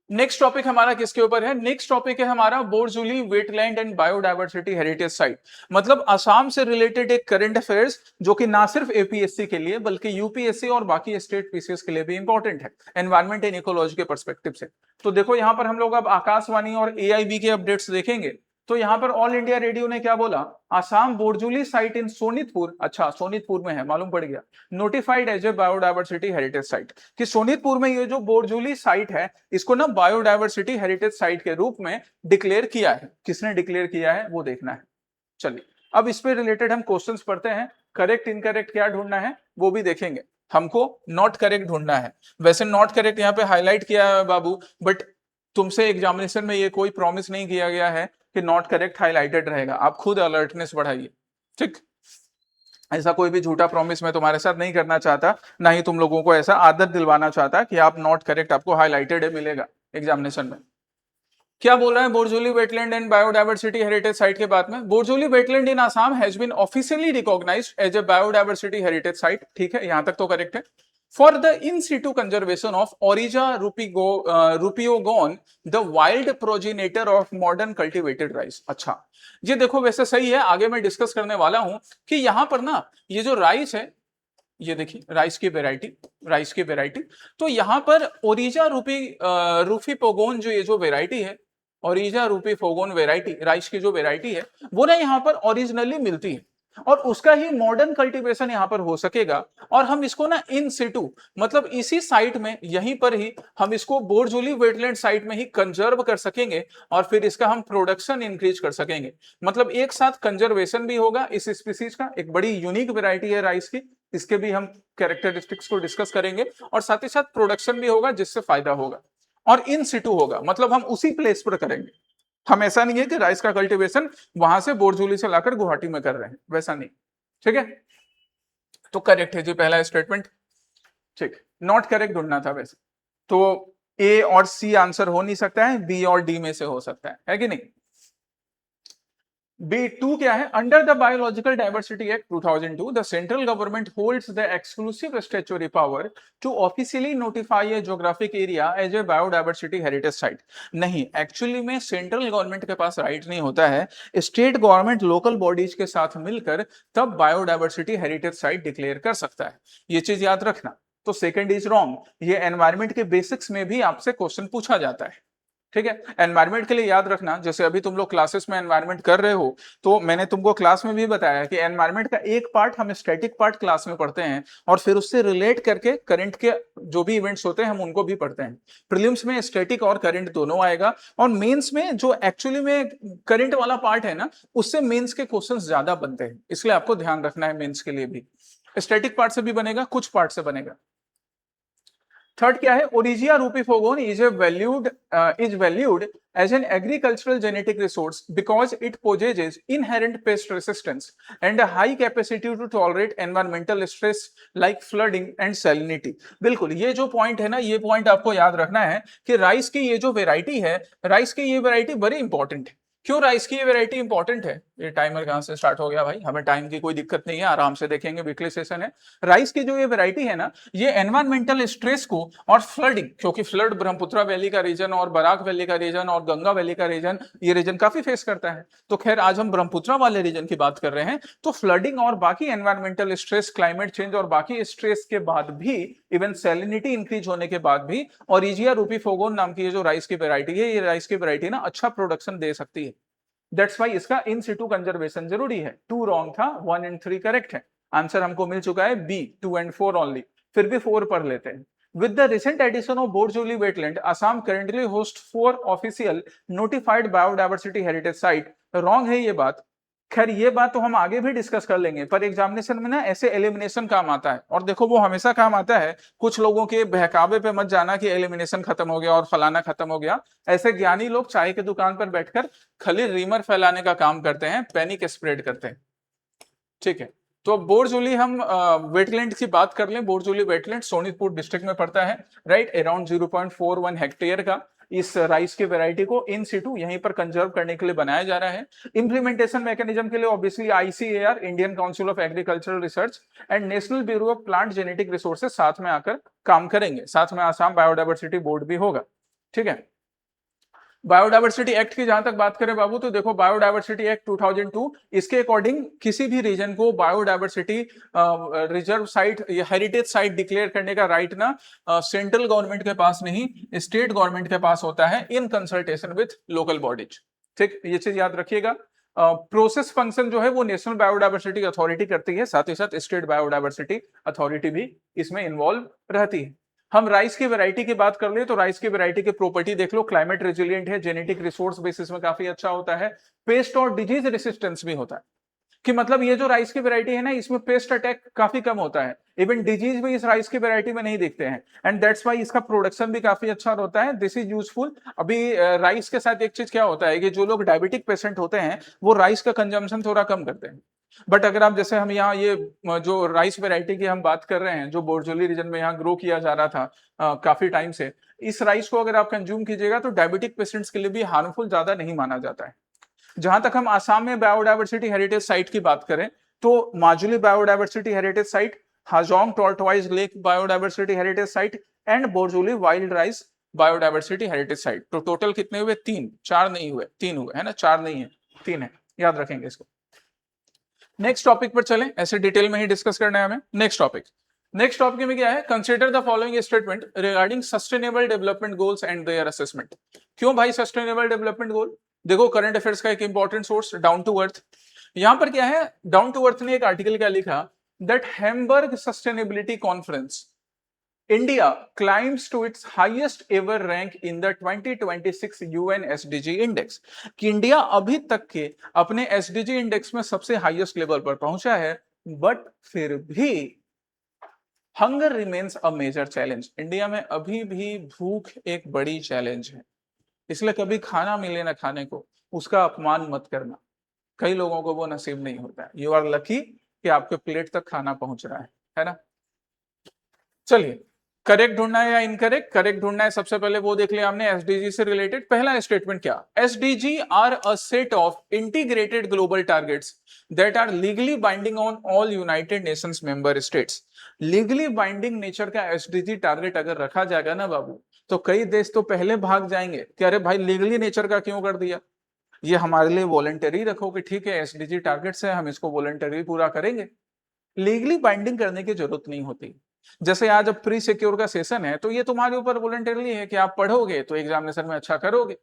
नेक्स्ट टॉपिक हमारा किसके ऊपर है? नेक्स्ट टॉपिक है हमारा Borjuli wetland and biodiversity heritage site. मतलब असम से रिलेटेड एक करंट अफेयर्स, जो कि ना सिर्फ एपीएससी के लिए बल्कि यूपीएससी और बाकी स्टेट पीसीएस के लिए भी इंपॉर्टेंट है, एनवायरमेंट एंड इकोलॉजी के पर्सपेक्टिव से। तो देखो यहाँ पर हम लोग अब आकाशवाणी और एआईबी के अपडेट्स देखेंगे। तो यहाँ पर ऑल इंडिया रेडियो ने क्या बोला? आसाम बोरजुली साइट इन सोनितपुर, अच्छा सोनितपुर में है, मालूम पड़ गया, notified as a biodiversity heritage site. कि सोनितपुर में ये जो बोरजुली साइट है, इसको ना बायोडायवर्सिटी हेरिटेज साइट के रूप में डिक्लेयर किया है। किसने डिक्लेयर किया है वो देखना है। चलिए, अब इस पे रिलेटेड हम क्वेश्चंस पढ़ते हैं। करेक्ट इनकरेक्ट क्या ढूंढना है वो भी देखेंगे। हमको नॉट करेक्ट ढूंढना है। वैसे नॉट करेक्ट यहाँ पे हाईलाइट किया है बाबू, बट तुमसे एग्जामिनेशन में ये कोई प्रॉमिस नहीं किया गया है कि नॉट करेक्ट हाईलाइटेड रहेगा। आप खुद अलर्टनेस बढ़ाइए। ठीक, ऐसा कोई भी झूठा प्रॉमिस मैं तुम्हारे साथ नहीं करना चाहता, ना ही तुम लोगों को ऐसा आदत दिलवाना चाहता कि आप नॉट करेक्ट आपको हाईलाइटेड मिलेगा एग्जामिनेशन में। क्या बोल रहा है Borjuli wetland and biodiversity heritage site के बाद में? Borjuli wetland in Assam has been officially recognised as a biodiversity heritage site. ठीक है, यहां तक तो करेक्ट है। For the in situ conservation of Oryza rufipogon, the wild progenitor of modern cultivated rice. अच्छा, ये देखो वैसे सही है, आगे मैं डिस्कस करने वाला हूं कि यहां पर ना ये जो राइस है, ये देखिए राइस की वेराइटी, तो यहां पर ओरिजा रूफीपोगोन जो ये जो वेराइटी है, ओरिजा रूफीपोगोन वेराइटी, राइस की जो वेराइटी है वो ना यहाँ पर ओरिजिनली मिलती है, और उसका ही मॉडर्न कल्टीवेशन यहाँ पर हो सकेगा। और हम इसको ना इन सिटू, मतलब इसी साइट में, यहीं पर ही हम इसको बोरजुली वेटलैंड साइट में ही कंजर्व कर सकेंगे, और फिर इसका हम प्रोडक्शन इंक्रीज कर सकेंगे। मतलब एक साथ कंजर्वेशन भी होगा इस स्पीसीज का, एक बड़ी यूनिक वेराइटी है राइस की, इसके भी हम कैरेक्टरिस्टिक्स को डिस्कस करेंगे, और साथ ही साथ प्रोडक्शन भी होगा जिससे फायदा होगा, और इन सिटू होगा, मतलब हम उसी प्लेस पर करेंगे। हम ऐसा नहीं है कि राइस का कल्टीवेशन वहां से बोरजुली से लाकर गुवाहाटी में कर रहे हैं, वैसा नहीं। ठीक है, तो करेक्ट है जी पहला स्टेटमेंट। ठीक, नॉट करेक्ट ढूंढना था वैसे तो। ए और सी आंसर हो नहीं सकता है, बी और डी में से हो सकता है कि नहीं? B2 क्या है? Under the Biological Diversity Act 2002 the central government holds the exclusive statutory power to officially notify a geographic area as a biodiversity heritage site. नहीं, एक्चुअली में सेंट्रल गवर्नमेंट के पास राइट नहीं होता है, स्टेट गवर्नमेंट लोकल बॉडीज के साथ मिलकर तब बायोडाइवर्सिटी हेरिटेज साइट डिक्लेयर कर सकता है। ये चीज याद रखना। तो सेकंड इज रॉन्ग, ये एनवायरमेंट के बेसिक्स में भी आपसे क्वेश्चन पूछा जाता है। ठीक है। एनवायरमेंट के लिए याद रखना, जैसे अभी तुम लोग क्लासेस में एनवायरमेंट कर रहे हो, तो मैंने तुमको क्लास में भी बताया कि एनवायरमेंट का एक पार्ट हम स्टैटिक पार्ट क्लास में पढ़ते हैं और फिर उससे रिलेट करके करंट के जो भी इवेंट्स होते हैं हम उनको भी पढ़ते हैं। प्रीलिम्स में स्टैटिक और करंट दोनों आएगा, और मेंस में जो एक्चुअली में करंट वाला पार्ट है ना, उससे मेंस के क्वेश्चंस ज्यादा बनते हैं, इसलिए आपको ध्यान रखना है मेंस के लिए भी स्टैटिक पार्ट से भी बनेगा, कुछ पार्ट से बनेगा। थर्ड क्या है, Oryza rufipogon is valued as an agricultural genetic resource because it possesses inherent pest resistance and a high capacity to tolerate environmental stress like flooding and salinity। बिल्कुल, ये जो पॉइंट है ना, ये पॉइंट आपको याद रखना है कि राइस की ये जो वेराइटी है, राइस की ये वेराइटी बड़ी इंपॉर्टेंट है। क्यों राइस की ये वेराइटी इंपॉर्टेंट है? ये टाइमर कहां से स्टार्ट हो गया भाई? हमें टाइम की कोई दिक्कत नहीं है, आराम से देखेंगे, वीकली सेशन है। राइस की जो ये वेराइटी है ना, ये एनवायरमेंटल स्ट्रेस को और फ्लडिंग, क्योंकि फ्लड ब्रह्मपुत्र वैली का रीजन और बराक वैली का रीजन और गंगा वैली का रीजन, ये रीजन काफी फेस करता है। तो खैर आज हम ब्रह्मपुत्र वाले रीजन की बात कर रहे हैं, तो फ्लडिंग और बाकी एनवायरमेंटल स्ट्रेस, क्लाइमेट चेंज और बाकी स्ट्रेस के बाद भी, इवन सैलिनिटी इंक्रीज होने के बाद भी, ओरिजिया रूपीफोगोन नाम की ये जो राइस की वेराइटी है, ये राइस की वेराइटी ना अच्छा प्रोडक्शन दे सकती है। दैट्स वाई इसका इन सिटू कंजर्वेशन जरूरी है। 2 रॉन्ग था, 1 एंड 3 करेक्ट है। आंसर हमको मिल चुका है बी, 2 एंड 4 ओनली। फिर भी 4 पढ़ लेते हैं। With the recent addition of Borjoli wetland, Assam currently hosts 4 official notified biodiversity heritage site। Wrong है ये बात। खैर ये बात तो हम आगे भी डिस्कस कर लेंगे, पर एग्जामिनेशन में ना ऐसे एलिमिनेशन काम आता है, और देखो वो हमेशा काम आता है। कुछ लोगों के बहकावे पे मत जाना कि एलिमिनेशन खत्म हो गया और फलाना खत्म हो गया। ऐसे ज्ञानी लोग चाय की दुकान पर बैठकर खाली रीमर फैलाने का काम करते हैं, पैनिक स्प्रेड करते हैं। ठीक है, तो बोरजोली हम वेटलैंड की बात कर लें। बोरजोली वेटलैंड सोनीतपुर डिस्ट्रिक्ट में पड़ता है, राइट, अराउंड 0.41 हेक्टेयर का। इस राइस की वैरायटी को इन सिटू यहीं पर कंजर्व करने के लिए बनाया जा रहा है। इंप्लीमेंटेशन मैकेनिज्म के लिए obviously ICAR, Indian council of agricultural research and national bureau of plant genetic resources साथ में आकर काम करेंगे। साथ में आसाम बायोडाइवर्सिटी बोर्ड भी होगा। ठीक है, बायोडाइवर्सिटी एक्ट की जहां तक बात करें बाबू, तो देखो बायोडाइवर्सिटी एक्ट 2002, इसके अकॉर्डिंग किसी भी रीजन को बायोडाइवर्सिटी रिजर्व साइट या हेरिटेज साइट डिक्लेयर करने का राइट ना सेंट्रल गवर्नमेंट के पास नहीं, स्टेट गवर्नमेंट के पास होता है, in consultation with local bodies. ठीक, ये चीज याद रखिएगा। प्रोसेस फंक्शन जो है वो नेशनल बायोडाइवर्सिटी अथॉरिटी करती है, साथ ही साथ स्टेट बायोडाइवर्सिटी अथॉरिटी भी इसमें इन्वॉल्व रहती है। हम राइस की वैरायटी की बात कर ले तो राइस की वैरायटी की प्रॉपर्टी देख लो, क्लाइमेट रेजिलिएंट है, जेनेटिक रिसोर्स बेसिस में काफी अच्छा होता है, पेस्ट और डिजीज रेसिस्टेंस भी होता है। कि मतलब ये जो राइस की वैरायटी है ना, इसमें पेस्ट अटैक काफी कम होता है, इवन डिजीज भी इस राइस की वैरायटी में नहीं दिखते हैं, एंड दैट्स वाई इसका प्रोडक्शन भी काफी अच्छा होता है। This is useful. अभी राइस के साथ एक चीज क्या होता है कि जो लोग डायबिटिक पेशेंट होते हैं वो राइस का कंजम्पशन थोड़ा कम करते हैं। बट अगर आप जैसे हम यहाँ ये जो राइस वेराइटी की हम बात कर रहे हैं, जो बोरजोली रीजन में यहाँ ग्रो किया जा रहा था काफी टाइम से, इस राइस को अगर आप कंज्यूम कीजिएगा तो डायबिटिक पेशेंट्स के लिए भी हार्मफुल ज्यादा नहीं माना जाता है। जहां तक हम आसाम में बायोडाइवर्सिटी हेरिटेज साइट की बात करें तो Majuli biodiversity heritage site, Hajong tortoise lake biodiversity heritage site and Borjuli wild rice biodiversity heritage site. तो टोटल कितने हुए? 3, 4 नहीं हुए, 3 हुए, है ना, 4 नहीं है, 3 है, याद रखेंगे इसको। नेक्स्ट टॉपिक पर चलें, ऐसे डिटेल में ही डिस्कस करना है हमें। नेक्स्ट टॉपिक में क्या है? Consider the following statement regarding sustainable development goals and their assessment. क्यों भाई सस्टेनेबल डेवलपमेंट गोल? देखो करंट अफेयर्स का एक important source Down To Earth. यहां पर क्या है, डाउन टू अर्थ ने एक आर्टिकल क्या लिखा, that Hamburg sustainability conference India climbs to its highest ever rank in the 2026 UN SDG index। कि इंडिया अभी तक के अपने SDG इंडेक्स में सबसे हाईएस्ट लेवल पर पहुंचा है, बट फिर भी hunger remains a major challenge. India में अभी भी भूख एक बड़ी चैलेंज है, इसलिए कभी खाना मिले ना खाने को, उसका अपमान मत करना। कई लोगों को वो नसीब नहीं होता है। यू आर लकी कि आपके प्लेट तक खाना पहुंच रहा है ना। चलिए, करेक्ट ढूंढना है या इनकरेक्ट? करेक्ट ढूंढना है। सबसे पहले वो देख लिया हमने एसडीजी से रिलेटेड। पहला स्टेटमेंट क्या? SDG are a set of integrated global targets that are legally binding on all United Nations member states. Legally binding nature का एसडीजी टारगेट अगर रखा जाएगा ना बाबू, तो कई देश तो पहले भाग जाएंगे कि अरे भाई लीगली नेचर का क्यों कर दिया, ये हमारे लिए वॉलंटरी रखो कि ठीक है एसडीजी टारगेट्स है, हम इसको वॉलंटरी पूरा करेंगे। लीगली बाइंडिंग करने की जरूरत नहीं होती। जैसे आज अब प्री सिक्योर का सेशन है तो ये तुम्हारे ऊपर वॉलंटरली है कि आप पढ़ोगे तो एग्जामिनेशन में अच्छा करोगे।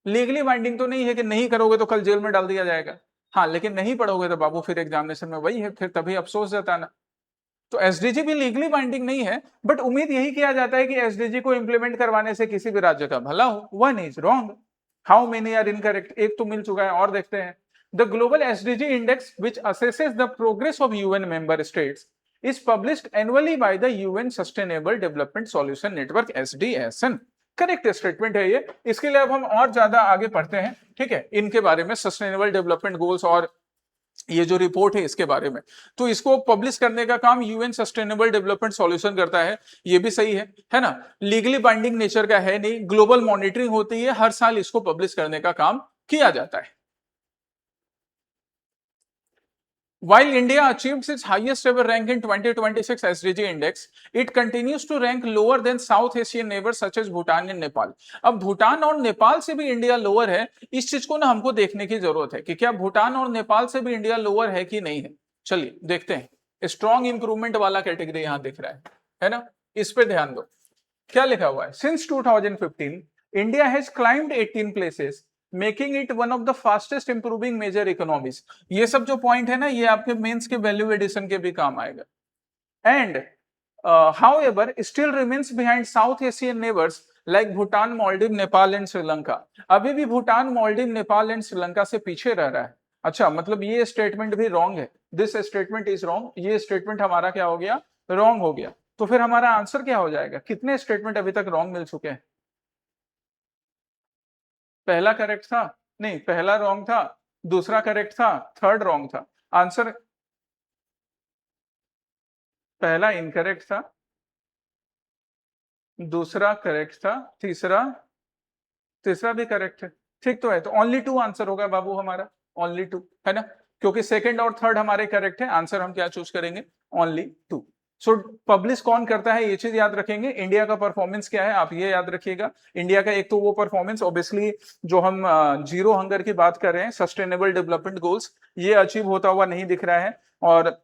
लीगली बाइंडिंग तो नहीं है कि नहीं करोगे तो कल जेल में डाल दिया जाएगा। हाँ, लेकिन नहीं पढ़ोगे तो बाबू फिर एग्जामिनेशन में वही है, फिर तभी अफसोस जताना। तो एसडीजी भी लीगली बाइंडिंग नहीं है, बट उम्मीद यही किया जाता है कि एसडीजी को इंप्लीमेंट करवाने से किसी भी राज्य का भला हो। One is wrong, how many are incorrect, एक तो मिल चुका है और देखते हैं। The global SDG index which assesses the progress of UN member states is published annually by the UN Sustainable Development Solution Network SDSN। Correct statement है ये। इसके लिए अब हम और ज्यादा आगे पढ़ते हैं, ठीक है, इनके बारे में, सस्टेनेबल डेवलपमेंट गोल्स और ये जो रिपोर्ट है इसके बारे में। तो इसको पब्लिश करने का काम यूएन सस्टेनेबल डेवलपमेंट सॉल्यूशन करता है, ये भी सही है ना। लीगली बाइंडिंग नेचर का है नहीं, ग्लोबल मॉनिटरिंग होती है, हर साल इसको पब्लिश करने का काम किया जाता है। While India achieved its highest ever rank in 2026 SDG index, it continues to rank lower than South Asian neighbors such as Bhutan and Nepal। अब भूटान और नेपाल से भी इंडिया लोअर है, इस चीज को ना हमको देखने की जरूरत है कि क्या भूटान और नेपाल से भी इंडिया लोअर है कि नहीं है। चलिए देखते हैं। स्ट्रॉन्ग इंप्रूवमेंट वाला कैटेगरी यहां दिख रहा है ना, इस पे ध्यान दो। क्या लिखा हुआ है, since 2015 India has climbed 18 places making it one of the fastest improving major economies. ये सब जो पॉइंट है ना, ये आपके मेंस के वैल्यू एडिशन के भी काम आएगा। And however still remains behind south Asian neighbours like Bhutan, Maldives, Nepal and Sri Lanka. अभी भी भूटान, मालदीव, नेपाल एंड श्रीलंका से पीछे रह रहा है। अच्छा, मतलब ये स्टेटमेंट भी रॉन्ग है, दिस स्टेटमेंट इज रॉन्ग, ये स्टेटमेंट हमारा क्या हो गया, रॉन्ग हो गया। तो फिर हमारा आंसर क्या हो जाएगा, कितने स्टेटमेंट अभी तक रॉन्ग मिल चुके हैं। पहला करेक्ट था, नहीं पहला रॉन्ग था, दूसरा करेक्ट था, थर्ड रॉन्ग था। आंसर पहला इनकरेक्ट था, दूसरा करेक्ट था, तीसरा भी करेक्ट है। ठीक तो है, तो ओनली 2 आंसर होगा बाबू हमारा, ओनली 2 है ना, क्योंकि सेकंड और थर्ड हमारे करेक्ट है। आंसर हम क्या चूज करेंगे, ओनली 2। सो पब्लिश कौन करता है ये चीज याद रखेंगे। इंडिया का परफॉर्मेंस क्या है आप ये याद रखिएगा। इंडिया का एक तो वो परफॉर्मेंस, ऑब्वियसली जो हम जीरो हंगर की बात कर रहे हैं, सस्टेनेबल डेवलपमेंट गोल्स, ये अचीव होता हुआ नहीं दिख रहा है। और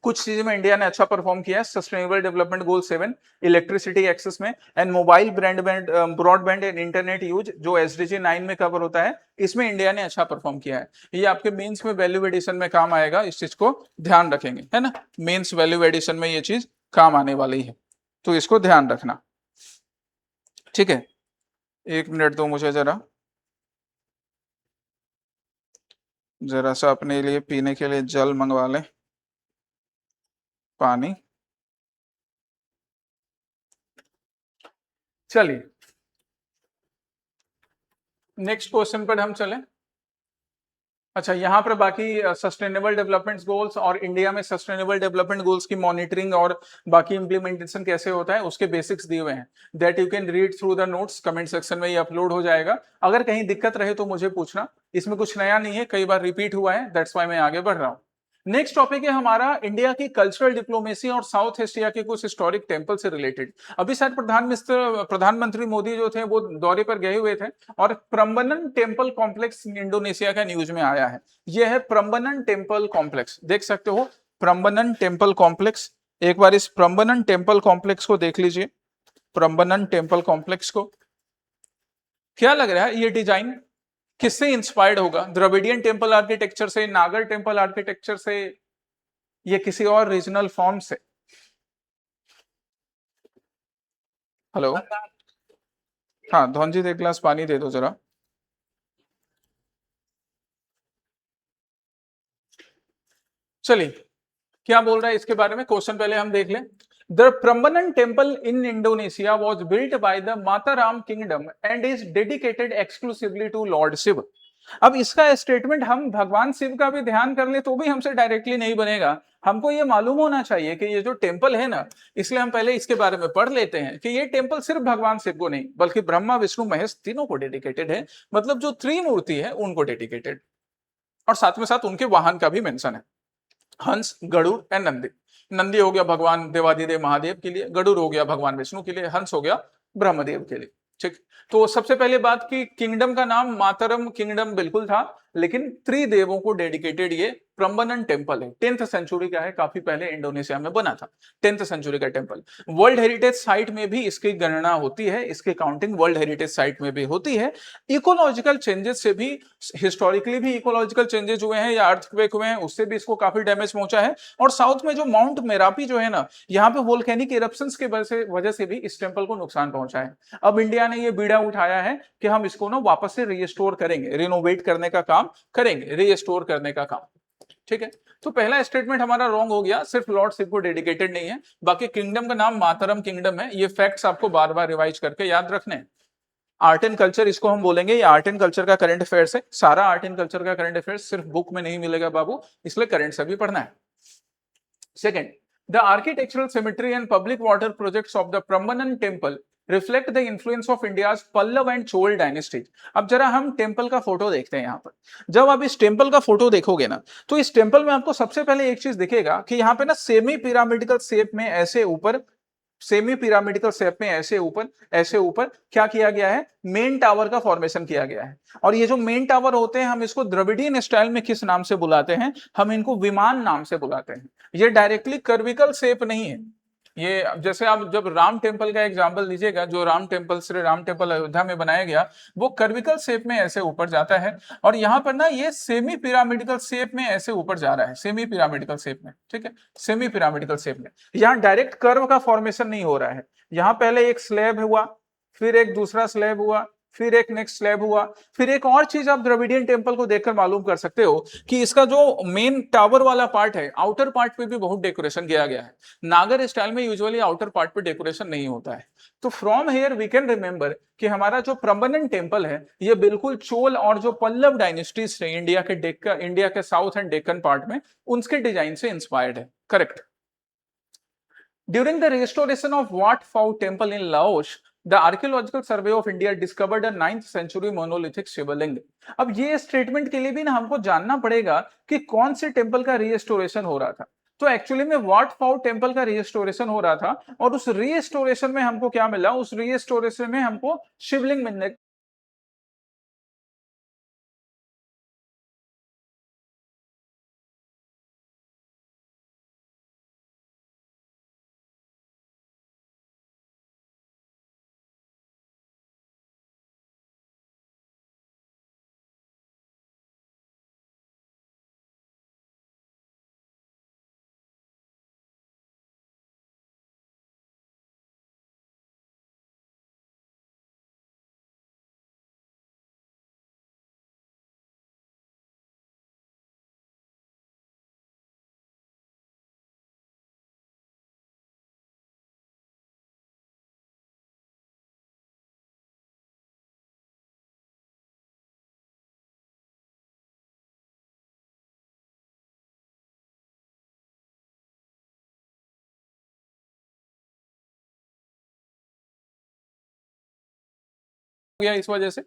कुछ चीजों में इंडिया ने अच्छा परफॉर्म किया है, sustainable development goal 7 electricity access में, and mobile broadband and internet use जो एसडीजी 9 में कवर होता है, इसमें इंडिया ने अच्छा परफॉर्म किया है। ये आपके मेंस में वैल्यू एडिशन में काम आएगा, इस चीज को ध्यान रखेंगे, है ना। मेंस वैल्यू एडिशन में ये चीज काम आने वाली है, तो इसको ध्यान रखना, ठीक है। 1 मिनट दो मुझे जरा सा अपने लिए पीने के लिए जल मंगवा लें, पानी। चलिए नेक्स्ट क्वेश्चन पर हम चलें। अच्छा, यहाँ पर बाकी सस्टेनेबल डेवलपमेंट गोल्स और इंडिया में सस्टेनेबल डेवलपमेंट गोल्स की मॉनिटरिंग और बाकी इंप्लीमेंटेशन कैसे होता है उसके बेसिक्स दिए हुए हैं, that you can read through the notes. Comment section में ये अपलोड हो जाएगा, अगर कहीं दिक्कत रहे तो मुझे पूछना। इसमें कुछ नया नहीं है, कई बार रिपीट हुआ है, दैट्स वाई मैं आगे बढ़ रहा हूँ। नेक्स्ट टॉपिक है हमारा इंडिया की कल्चरल डिप्लोमेसी और साउथ एशिया के कुछ हिस्टोरिक टेंपल से रिलेटेड। अभी शायद प्रधानमंत्री मोदी जो थे वो दौरे पर गए हुए थे, और प्रम्बनन टेम्पल कॉम्प्लेक्स इंडोनेशिया का न्यूज में आया है। यह है प्रम्बनन टेम्पल कॉम्प्लेक्स, देख सकते हो प्रम्बनन टेम्पल कॉम्प्लेक्स। एक बार इस प्रम्बनन टेम्पल कॉम्प्लेक्स को देख लीजिए, प्रम्बनन टेम्पल कॉम्प्लेक्स को। क्या लग रहा है ये डिजाइन किससे इंस्पायर्ड होगा, द्रविडियन टेम्पल आर्किटेक्चर से, नागर टेम्पल आर्किटेक्चर से, या किसी और रीजनल फॉर्म से। हेलो, हाँ धौनजीत एक गिलास पानी दे दो जरा। चलिए क्या बोल रहा है इसके बारे में, क्वेश्चन पहले हम देख लें। The Prambanan temple in Indonesia was built by the Mataram kingdom and is dedicated exclusively to lord Shiva. अब इसका स्टेटमेंट हम भगवान शिव का भी ध्यान कर ले तो भी हमसे डायरेक्टली नहीं बनेगा। हमको ये मालूम होना चाहिए कि ये जो टेम्पल है ना, इसलिए हम पहले इसके बारे में पढ़ लेते हैं कि ये टेम्पल सिर्फ भगवान शिव को नहीं बल्कि ब्रह्मा, विष्णु, महेश तीनों को डेडिकेटेड है। मतलब जो त्रिमूर्ति है उनको डेडिकेटेड, और साथ में साथ उनके वाहन का भी मेंशन है, हंस, गरुड़ एंड नंदी। नंदी हो गया भगवान देवादिदेव महादेव के लिए, गरुड़ हो गया भगवान विष्णु के लिए, हंस हो गया ब्रह्मदेव के लिए। ठीक, तो सबसे पहले बात की किंगडम का नाम मातरम किंगडम बिल्कुल था, लेकिन त्रिदेवों को डेडिकेटेड ये प्रम्बनन टेम्पल है, 10th सेंचुरी का है, काफी पहले इंडोनेशिया में बना था, 10th सेंचुरी का टेम्पल। वर्ल्ड हेरिटेज साइट में भी इसकी गणना होती है, इसकी काउंटिंग वर्ल्ड हेरिटेज साइट में भी होती है। इकोलॉजिकल चेंजेस से भी, हिस्टोरिकली भी इकोलॉजिकल चेंजेस हुए हैं या अर्थक्वेक हुए हैं, उससे भी इसको काफी डैमेज पहुंचा है। और साउथ में जो माउंट मेरापी जो है ना, यहाँ पे वोल्केनिक इरप्शंस के वजह से भी इस टेम्पल को नुकसान पहुंचा है। अब इंडिया ने ये बीड़ा उठाया है कि हम इसको ना वापस से रीस्टोर करेंगे, रिनोवेट करने का काम करेंगे, रीस्टोर करने का काम। ठीक है, तो पहला स्टेटमेंट हमारा रॉन्ग हो गया, सिर्फ लॉर्ड शिव को डेडिकेटेड नहीं है, बाकी किंगडम का नाम मातरम किंगडम है। ये फैक्ट्स आपको बार बार रिवाइज करके याद रखने हैं। आर्ट एंड कल्चर इसको हम बोलेंगे, ये आर्ट एंड कल्चर का करंट अफेयर्स है। सारा आर्ट एंड कल्चर का करंट अफेयर्स सिर्फ बुक में नहीं मिलेगा बाबू, इसलिए करंट से भी पढ़ना है। Second, the architectural symmetry and public water projects of the Prambanan temple reflect the influence of India's Pallava and Chola dynasties. अब जरा हम टेम्पल का फोटो देखते हैं। यहाँ पर जब आप इस टेम्पल का फोटो देखोगे ना, तो इस टेम्पल में आपको सबसे पहले एक चीज दिखेगा कि यहाँ पे ना सेमी पिरामिडिकल शेप में ऐसे ऊपर, सेमी पिरामिडिकल शेप में ऐसे ऊपर क्या किया गया है, मेन टावर का फॉर्मेशन किया गया है। और ये जो मेन टावर होते हैं, हम इसको द्रविडियन स्टाइल में किस नाम से बुलाते हैं, हम इनको विमान नाम से बुलाते हैं। ये डायरेक्टली कर्विकल शेप नहीं है। ये जैसे आप जब राम टेम्पल का एग्जांपल लीजिएगा, जो राम टेम्पल, श्री राम टेम्पल अयोध्या में बनाया गया, वो कर्विकल शेप में ऐसे ऊपर जाता है। और यहाँ पर ना ये सेमी पिरामिडिकल शेप में ऐसे ऊपर जा रहा है, सेमी पिरामिडिकल शेप में। ठीक है, सेमी पिरामिडिकल शेप में। यहाँ डायरेक्ट कर्व का फॉर्मेशन नहीं हो रहा है। यहाँ पहले एक स्लैब हुआ, फिर एक दूसरा स्लैब हुआ, फिर एक नेक्स्ट स्लैब हुआ, फिर एक और चीज आप द्रविडियन टेम्पल को देखकर मालूम कर सकते हो कि इसका जो मेन टावर वाला पार्ट है, आउटर पार्ट पे भी बहुत डेकोरेशन किया गया है। नागर स्टाइल में यूजुअली आउटर पार्ट पे डेकोरेशन नहीं होता है। तो from here we can remember कि हमारा जो प्रम्बनन टेम्पल है, ये बिल्कुल चोल और जो पल्लव डायनेस्टीज थे इंडिया के साउथ एंड डेक्कन पार्ट में, उनके डिजाइन से इंस्पायर्ड है। Correct. During the restoration of Wat Phao Temple in Laos, the Archaeological Survey of India discovered a 9th century monolithic शिवलिंग। अब ये स्टेटमेंट के लिए भी ना हमको जानना पड़ेगा कि कौन से टेम्पल का रीस्टोरेशन हो रहा था। तो एक्चुअली में वाट फाउ टेम्पल का रीस्टोरेशन हो रहा था, और उस रीस्टोरेशन में हमको क्या मिला, उस रीस्टोरेशन में हमको शिवलिंग मिलने गया इस वजह से।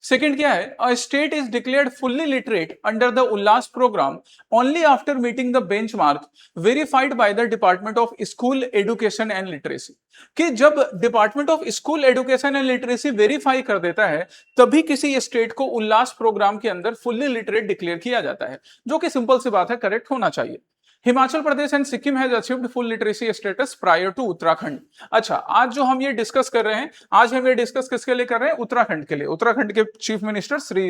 सेकंड क्या है, a state is declared fully literate under the Ullas programme only after meeting the benchmark verified by the department of school education and literacy. कि जब department of school education and literacy verify कर देता है, तभी किसी state को उल्लास programme के अंदर फुल्ली लिटरेट डिक्लेयर किया जाता है, जो कि सिंपल सी बात है, करेक्ट होना चाहिए। Himachal Pradesh and Sikkim has achieved full literacy status prior to Uttarakhand. अच्छा, आज जो हम ये डिस्कस कर रहे हैं, आज हम ये डिस्कस किसके लिए कर रहे हैं, उत्तराखंड के लिए। उत्तराखंड के चीफ मिनिस्टर श्री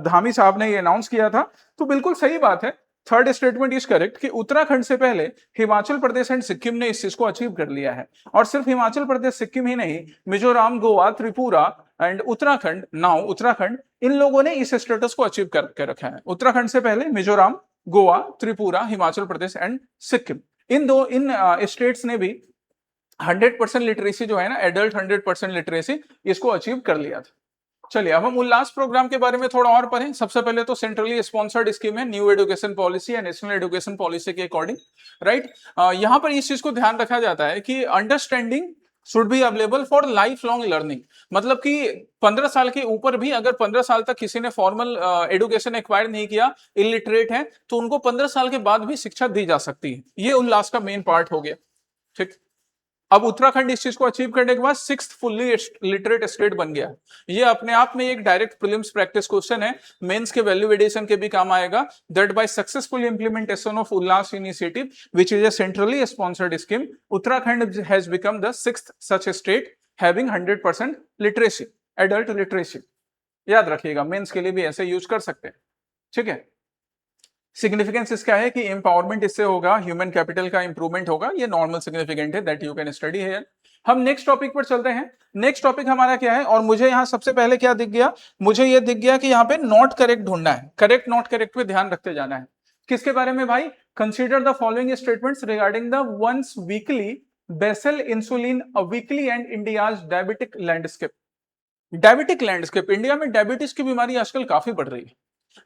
धामी साहब ने ये अनाउंस किया था। तो बिल्कुल सही बात है, थर्ड स्टेटमेंट इज करेक्ट कि उत्तराखंड से पहले हिमाचल प्रदेश एंड सिक्किम ने इस चीज को अचीव कर लिया है। और सिर्फ हिमाचल प्रदेश सिक्किम ही नहीं, मिजोरम, गोवा, त्रिपुरा एंड उत्तराखंड, नाउ उत्तराखंड, इन लोगों ने इस स्टेटस को अचीव करके रखा है। उत्तराखंड से पहले Mizoram, Goa, Tripura, Himachal Pradesh and Sikkim, in states ने भी 100% लिटरेसी जो है ना, एडल्ट 100% लिटरेसी, इसको अचीव कर लिया था। चलिए अब हम उल्लास प्रोग्राम के बारे में थोड़ा और पढ़ें। सबसे पहले तो सेंट्रली स्पॉन्सर्ड स्कीम है, न्यू एजुकेशन पॉलिसी या नेशनल एजुकेशन पॉलिसी के अकॉर्डिंग, राइट। यहां पर इस चीज को ध्यान रखा जाता है कि understanding should be available for life long learning. मतलब कि 15 साल के ऊपर भी अगर 15 साल तक किसी ने फॉर्मल एजुकेशन एक्वायर नहीं किया, इलिटरेट है, तो उनको 15 साल के बाद भी शिक्षा दी जा सकती है। ये उल्लास का मेन पार्ट हो गया। ठीक। अब उत्तराखंड इस चीज को अचीव करने के बाद 6th फुल्ली लिटरेट स्टेट बन गया। ये अपने आप में एक डायरेक्ट प्रीलिम्स प्रैक्टिस क्वेश्चन है, मेंस के वैल्यू एडिशन के भी काम आएगा। That bye successful implementation of Ullas initiative which is a centrally sponsored scheme, Uttarakhand has become the 6th such state having 100% literacy, adult literacy. याद रखिएगा, मेंस के लिए भी ऐसे यूज कर सकते हैं, ठीक है। सिग्निफिकेंस इसका है कि एम्पावरमेंट इससे होगा, ह्यूमन कैपिटल का इंप्रूवमेंट होगा, ये नॉर्मल सिग्निफिकेंट है, that you can study here. हम नेक्स्ट टॉपिक पर चलते हैं। नेक्स्ट टॉपिक हमारा क्या है, और मुझे यहां सबसे पहले क्या दिख गया, मुझे ये दिख गया कि यहाँ पे नॉट करेक्ट ढूंढना है, करेक्ट नॉट करेक्ट पे ध्यान रखते जाना है। किसके बारे में भाई, consider the following statements regarding the once weekly basal insulin Awiqli and India's diabetic landscape. Diabetic landscape, India में डायबिटीज की बीमारी आजकल काफी बढ़ रही है,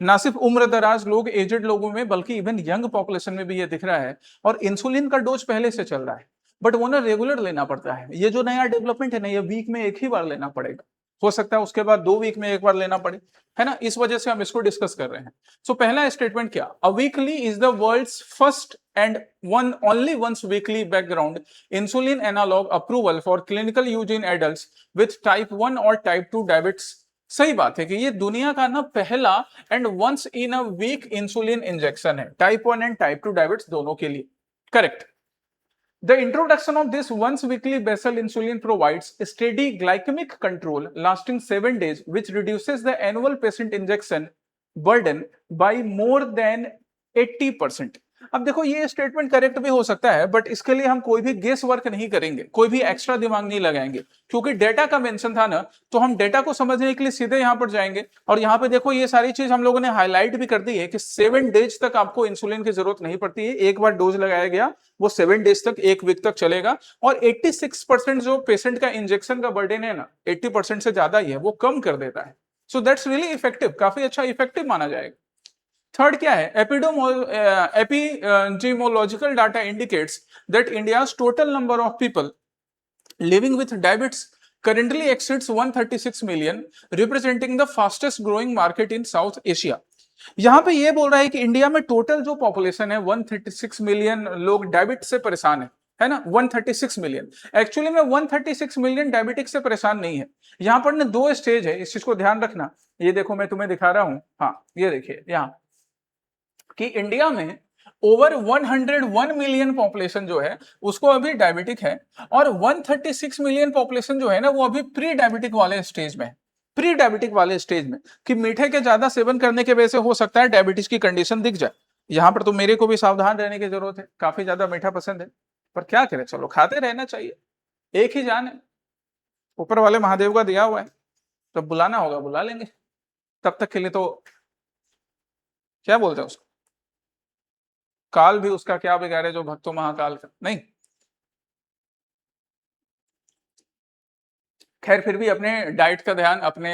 ना सिर्फ उम्र दराज लोग, एजेड लोगों में, बल्कि इवन यंग पॉपुलेशन में भी ये दिख रहा है। और इंसुलिन का डोज पहले से चल रहा है, बट वो ना रेगुलर लेना पड़ता है। ये जो नया डेवलपमेंट है ना, ये वीक में एक ही बार लेना पड़ेगा, हो सकता है उसके बाद 2 वीक में एक बार लेना पड़े, है ना। इस वजह से हम इसको डिस्कस कर रहे हैं। सो पहला स्टेटमेंट क्या, Awiqli is the world's first and one only once weekly background insulin analogue approval for clinical use in adults with type 1 और टाइप 2 डायबिट्स। सही बात है कि ये दुनिया का ना पहला and once in a week insulin injection है, टाइप 1 एंड टाइप 2 डायबिट्स दोनों के लिए। Correct. The introduction of this once weekly basal insulin provides steady glycemic control lasting 7 days, which reduces the annual patient injection burden by more than 80%। अब देखो, ये statement correct भी हो सकता है, बट इसके लिए हम कोई भी गेस वर्क नहीं करेंगे, कोई भी एक्स्ट्रा दिमाग नहीं लगाएंगे, क्योंकि डेटा का मेंशन था ना, तो हम डेटा को समझने के लिए सीधे यहां पर जाएंगे। और यहां पे देखो, ये सारी चीज हम लोगों ने हाईलाइट भी कर दी है कि 7 डेज तक आपको इंसुलिन की जरूरत नहीं पड़ती है। एक बार डोज लगाया गया, वो 7 डेज तक, 1 वीक तक चलेगा। और 86% जो पेशेंट का इंजेक्शन का बर्डन है ना, 80% से ज्यादा ही है, वो कम कर देता है। सो दैट्स रियली इफेक्टिव, काफी अच्छा इफेक्टिव माना जाएगा। थर्ड क्या है, epidemiological data indicates that India's total number of people living with diabetes currently exceeds 136 million, representing the fastest growing market in South Asia। यहां पे ये बोल रहा है कि इंडिया में टोटल जो पॉपुलेशन है 136 मिलियन लोग डायबिटीज से परेशान है ना, 136 मिलियन। एक्चुअली में 136 मिलियन डायबिटिक से परेशान नहीं है। यहां पर ना 2 स्टेज है, इस चीज को ध्यान रखना। ये देखो, मैं तुम्हें दिखा रहा हूं, हाँ ये देखिए यहां कि इंडिया में ओवर 101 मिलियन पॉपुलेशन जो है उसको अभी डायबिटिक है, और 136 मिलियन पॉपुलेशन जो है ना, वो अभी प्री डायबिटिक वाले स्टेज में है। प्री डायबिटिक वाले स्टेज में कि मीठे के ज्यादा सेवन करने के वजह से हो सकता है डायबिटीज की कंडीशन दिख जाए। यहां पर तो मेरे को भी सावधान रहने की जरूरत है, काफी ज्यादा मीठा पसंद है, पर क्या करें, चलो खाते रहना चाहिए, एक ही जान है, ऊपर वाले महादेव का दिया हुआ है, तो बुलाना होगा बुला लेंगे, तब तक के लिए तो क्या बोलते हैं उसको, काल भी उसका क्या बिगाड़े जो भक्तों महाकाल का, नहीं। खैर फिर भी अपने डाइट का ध्यान, अपने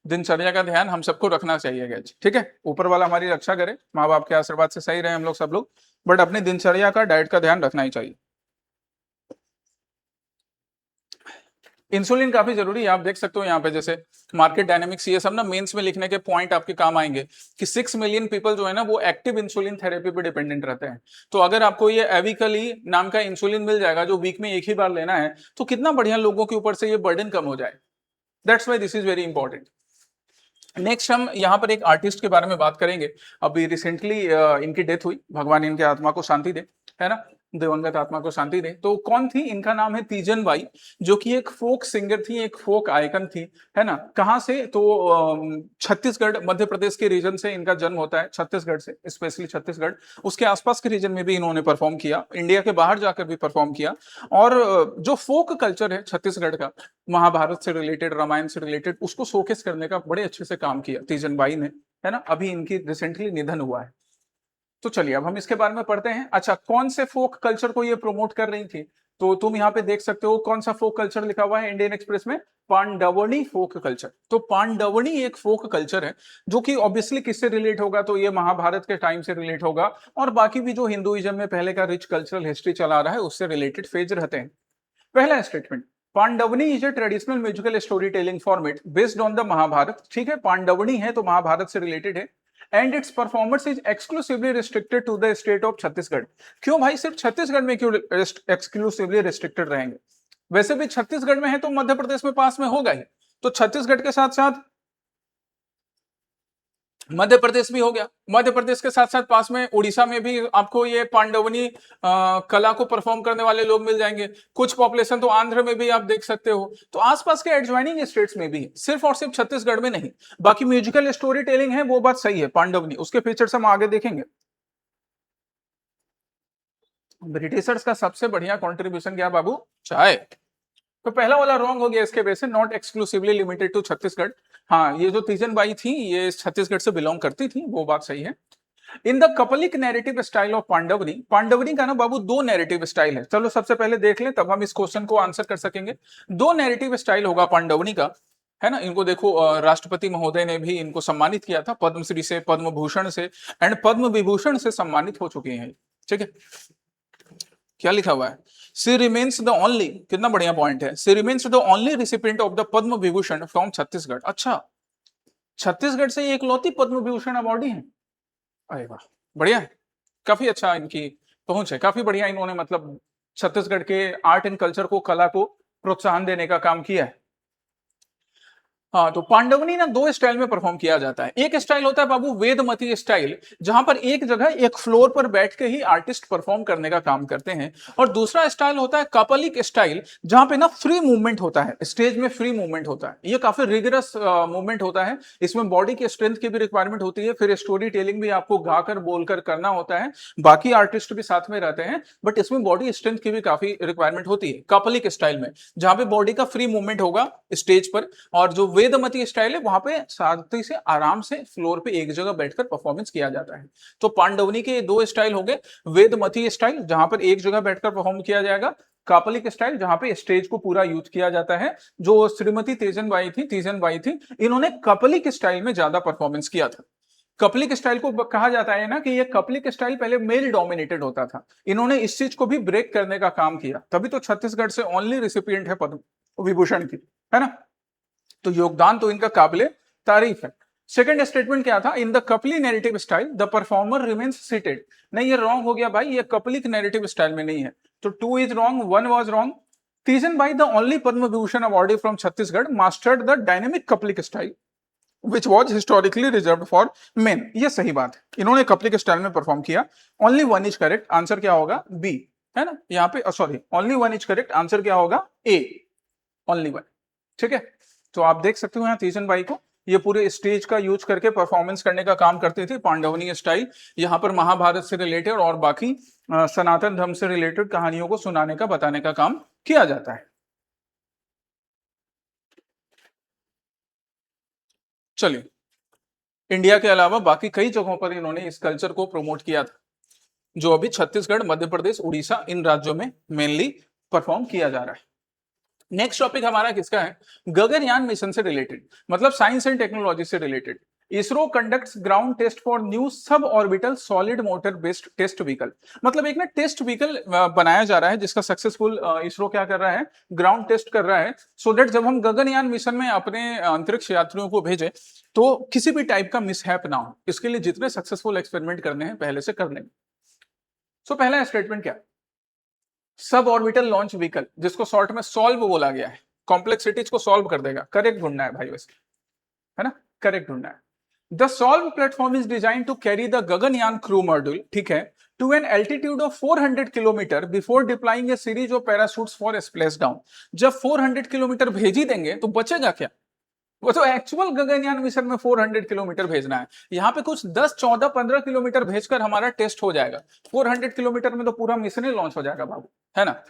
दिनचर्या का ध्यान हम सबको रखना चाहिए गैज, ठीक है। ऊपर वाला हमारी रक्षा करे, माँ बाप के आशीर्वाद से सही रहे हम लोग सब लोग, बट अपनी दिनचर्या का, डाइट का ध्यान रखना ही चाहिए। इंसुलिन काफी जरूरी है, आप देख सकते हो यहाँ पे जैसे मार्केट डायनेमिक्स, ये सब ना मेंस में लिखने के पॉइंट आपके काम आएंगे कि 6 मिलियन पीपल जो है ना, वो एक्टिव इंसुलिन थेरेपी पे डिपेंडेंट रहते हैं। तो अगर आपको ये एविकली नाम का इंसुलिन मिल जाएगा जो वीक में एक ही बार लेना है, तो कितना बढ़िया लोगों के ऊपर से ये बर्डन कम हो जाए। That's why this is very important. Next हम यहाँ पर एक आर्टिस्ट के बारे में बात करेंगे। अभी रिसेंटली इनकी डेथ हुई, भगवान इनके आत्मा को शांति दे, है ना, दिवंगत आत्मा को शांति दे। तो कौन थी, इनका नाम है तीजन बाई, जो कि एक फोक सिंगर थी, एक फोक आइकन थी, है ना। कहाँ से, तो छत्तीसगढ़ मध्य प्रदेश के रीजन से इनका जन्म होता है, छत्तीसगढ़ से, स्पेशली छत्तीसगढ़, उसके आसपास के रीजन में भी इन्होंने परफॉर्म किया, इंडिया के बाहर जाकर भी परफॉर्म किया। और जो फोक कल्चर है छत्तीसगढ़ का, महाभारत से रिलेटेड, रामायण से रिलेटेड, उसको शोकेस करने का बड़े अच्छे से काम किया तीजन बाई ने, है ना। अभी इनकी रिसेंटली निधन हुआ है। तो चलिए अब हम इसके बारे में पढ़ते हैं। अच्छा, कौन से फोक कल्चर को ये प्रमोट कर रही थी, तो तुम यहाँ पे देख सकते हो कौन सा फोक कल्चर लिखा हुआ है इंडियन एक्सप्रेस में, पांडवनी फोक कल्चर। तो पांडवनी एक फोक कल्चर है जो कि ऑब्वियसली किससे रिलेट होगा, तो ये महाभारत के टाइम से रिलेट होगा, और बाकी भी जो हिंदुइज्म में पहले का रिच कल्चरल हिस्ट्री चला रहा है उससे रिलेटेड फेज रहते हैं। पहला statement, Pandavani is a traditional musical story telling format based on the Mahabharata. ठीक है, पांडवनी है तो महाभारत से रिलेटेड है। And its performance is exclusively restricted to the state of Chhattisgarh. क्यों भाई, सिर्फ छत्तीसगढ़ में क्यों एक्सक्लूसिवली रिस्ट्रिक्टेड रहेंगे? वैसे भी छत्तीसगढ़ में है तो मध्य प्रदेश में पास में होगा ही, तो छत्तीसगढ़ के साथ साथ मध्य प्रदेश भी हो गया। मध्य प्रदेश के साथ साथ पास में उड़ीसा में भी आपको ये पांडवनी कला को परफॉर्म करने वाले लोग मिल जाएंगे। कुछ पॉपुलेशन तो आंध्र में भी आप देख सकते हो, तो आसपास के एडजॉइनिंग स्टेट्स में भी है, सिर्फ और सिर्फ छत्तीसगढ़ में नहीं। बाकी म्यूजिकल स्टोरी टेलिंग है, वो बात सही है, पांडवनी उसके फीचर्स हम आगे देखेंगे। ब्रिटिशर्स का सबसे बढ़िया कॉन्ट्रीब्यूशन क्या बाबू? चाय। तो पहला वाला रॉन्ग हो गया इसके वजह से, not exclusively limited to Chhattisgarh. हाँ, ये जो तीजन बाई थी ये छत्तीसगढ़ से बिलोंग करती थी, वो बात सही है। In the Kapalik narrative style of Pandavani, Pandavani का ना बाबू दो नैरेटिव स्टाइल है। चलो सबसे पहले देख लें, तब हम इस क्वेश्चन को आंसर कर सकेंगे। दो नैरेटिव स्टाइल होगा पांडवनी का, है ना। इनको देखो, राष्ट्रपति महोदय ने भी इनको सम्मानित किया था पद्मश्री से, पद्म भूषण से एंड पद्म विभूषण से सम्मानित हो चुके हैं। ठीक है, क्या लिखा हुआ है? सी रिमेन्स द ओनली, कितना बढ़िया पॉइंट है, she remains the only recipient of the Padma Vibhushan from Chhattisgarh. अच्छा, छत्तीसगढ़ से एकलौती पद्म विभूषण अवॉर्डी है। अरे वाह, बढ़िया है, काफी अच्छा इनकी पहुंच है, काफी बढ़िया इन्होंने मतलब छत्तीसगढ़ के आर्ट एंड कल्चर को, कला को प्रोत्साहन देने का काम किया है। हाँ, तो पांडवनी ना दो स्टाइल में परफॉर्म किया जाता है। एक स्टाइल होता है बाबू वेदमती स्टाइल, जहां पर एक जगह एक फ्लोर पर बैठ के ही आर्टिस्ट परफॉर्म करने का काम करते हैं। और दूसरा स्टाइल होता है कपलिक स्टाइल, जहां पे ना फ्री मूवमेंट होता है, स्टेज में फ्री मूवमेंट होता है। ये काफी रिगरस मूवमेंट होता है, इसमें बॉडी की स्ट्रेंथ की भी रिक्वायरमेंट होती है, फिर स्टोरी टेलिंग भी आपको गाकर बोलकर करना होता है, बाकी आर्टिस्ट भी साथ में रहते हैं, बट इसमें बॉडी स्ट्रेंथ की भी काफी रिक्वायरमेंट होती है कपलिक स्टाइल में, जहां पे बॉडी का फ्री मूवमेंट होगा स्टेज पर। और जो वेदमती स्टाइल है वहां पे शांति से आराम से फ्लोर पे एक जगह बैठकर परफॉर्मेंस किया जाता है। तो पांडवनी के दो स्टाइल हो गए, वेदमती स्टाइल जहां पर एक जगह बैठकर परफॉर्म किया जाएगा, कापलिक स्टाइल जहां पे स्टेज को पूरा यूज किया जाता है। जो श्रीमती तीजन बाई थी, इन्होंने कपलिक स्टाइल में ज्यादा परफॉर्मेंस किया था। कपलिक स्टाइल को कहा जाता है ना कि ये कपलिक स्टाइल पहले मेल डोमिनेटेड होता था, इन्होंने इस चीज को भी ब्रेक करने का काम किया, तभी तो छत्तीसगढ़ से ओनली रिसिपिएंट है पद्म विभूषण की, है ना। तो योगदान तो इनका काबिले तारीफ है। सेकंड स्टेटमेंट क्या था? In the Kapali narrative style the performer remains seated. नहीं, ये रॉन्ग हो गया भाई, ये कपलिक नैरेटिव स्टाइल में नहीं है, तो 2 is wrong, 1 was wrong. Teejan Bai the only Padma Vibhushan awardee from Chhattisgarh mastered the dynamic Kapalik style which was historically reserve for men. ये सही बात है, इन्होंने कपलिक स्टाइल में परफॉर्म किया। ओनली 1 इज करेक्ट, आंसर क्या होगा? बी, है ना। यहाँ पे sorry, only 1 is correct, answer क्या होगा? A, only 1। ठीक है, तो आप देख सकते हो यहाँ तीजन बाई को, ये पूरे स्टेज का यूज करके परफॉर्मेंस करने का काम करते थे, पांडवनी स्टाइल। यहाँ पर महाभारत से रिलेटेड और बाकी सनातन धर्म से रिलेटेड कहानियों को सुनाने का, बताने का काम किया जाता है। चलिए, इंडिया के अलावा बाकी कई जगहों पर इन्होंने इस कल्चर को प्रमोट किया था, जो अभी छत्तीसगढ़, मध्य प्रदेश, उड़ीसा, इन राज्यों में मेनली परफॉर्म किया जा रहा है। नेक्स्ट टॉपिक हमारा किसका है? गगनयान मिशन से रिलेटेड, मतलब साइंस एंड टेक्नोलॉजी से related. ISRO conducts ground test for new sub orbital solid motor based test vehicle. मतलब एक ना टेस्ट व्हीकल बनाया जा रहा है, जिसका सक्सेसफुल इसरो क्या कर रहा है? ग्राउंड टेस्ट कर रहा है, सो दैट जब हम गगनयान मिशन में अपने अंतरिक्ष यात्रियों को भेजें तो किसी भी टाइप का मिसहैप ना हो, इसके लिए जितने सक्सेसफुल एक्सपेरिमेंट करने हैं पहले से कर लेंगे। सो पहला स्टेटमेंट क्या? सब ऑर्बिटल लॉन्च व्हीकल, जिसको शॉर्ट में सॉल्व बोला गया है, कॉम्प्लेक्सिटीज को सॉल्व कर देगा। करेक्ट ढूंढना है भाई वैसे, है ना, करेक्ट ढूंढना है। The SOLV platform is design to carry the Gaganyaan crew module, ठीक है, to an altitude of 400 kilometre before deploying a series of parachutes for splash down. जब 400 किलोमीटर भेज ही देंगे तो बचेगा क्या? वो तो एक्चुअल गगनयान मिशन में 400 किलोमीटर भेजना है, यहाँ पे कुछ 10, 14, 15 किलोमीटर भेजकर हमारा टेस्ट हो जाएगा। 400 किलोमीटर में तो पूरा मिशन ही लॉन्च हो जाएगा बाबू, है ना।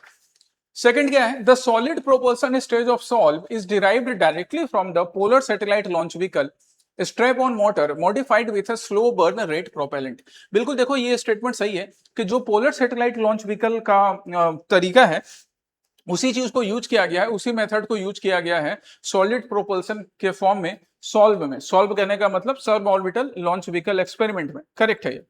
सेकंड क्या है? The solid propulsion stage of solve is derived directly from the polar satellite launch vehicle strap on motor modified with a slow burn rate propellant. बिल्कुल देखो, ये स्टेटमेंट सही है कि जो पोलर सैटेलाइट लॉन्च व्हीकल का तरीका है, उसी चीज को यूज किया गया है, उसी मेथड को यूज किया गया है सॉलिड प्रोपल्सन के फॉर्म में, सॉल्व में। सॉल्व कहने का मतलब sub orbital launch vehicle experiment में। करेक्ट है ये।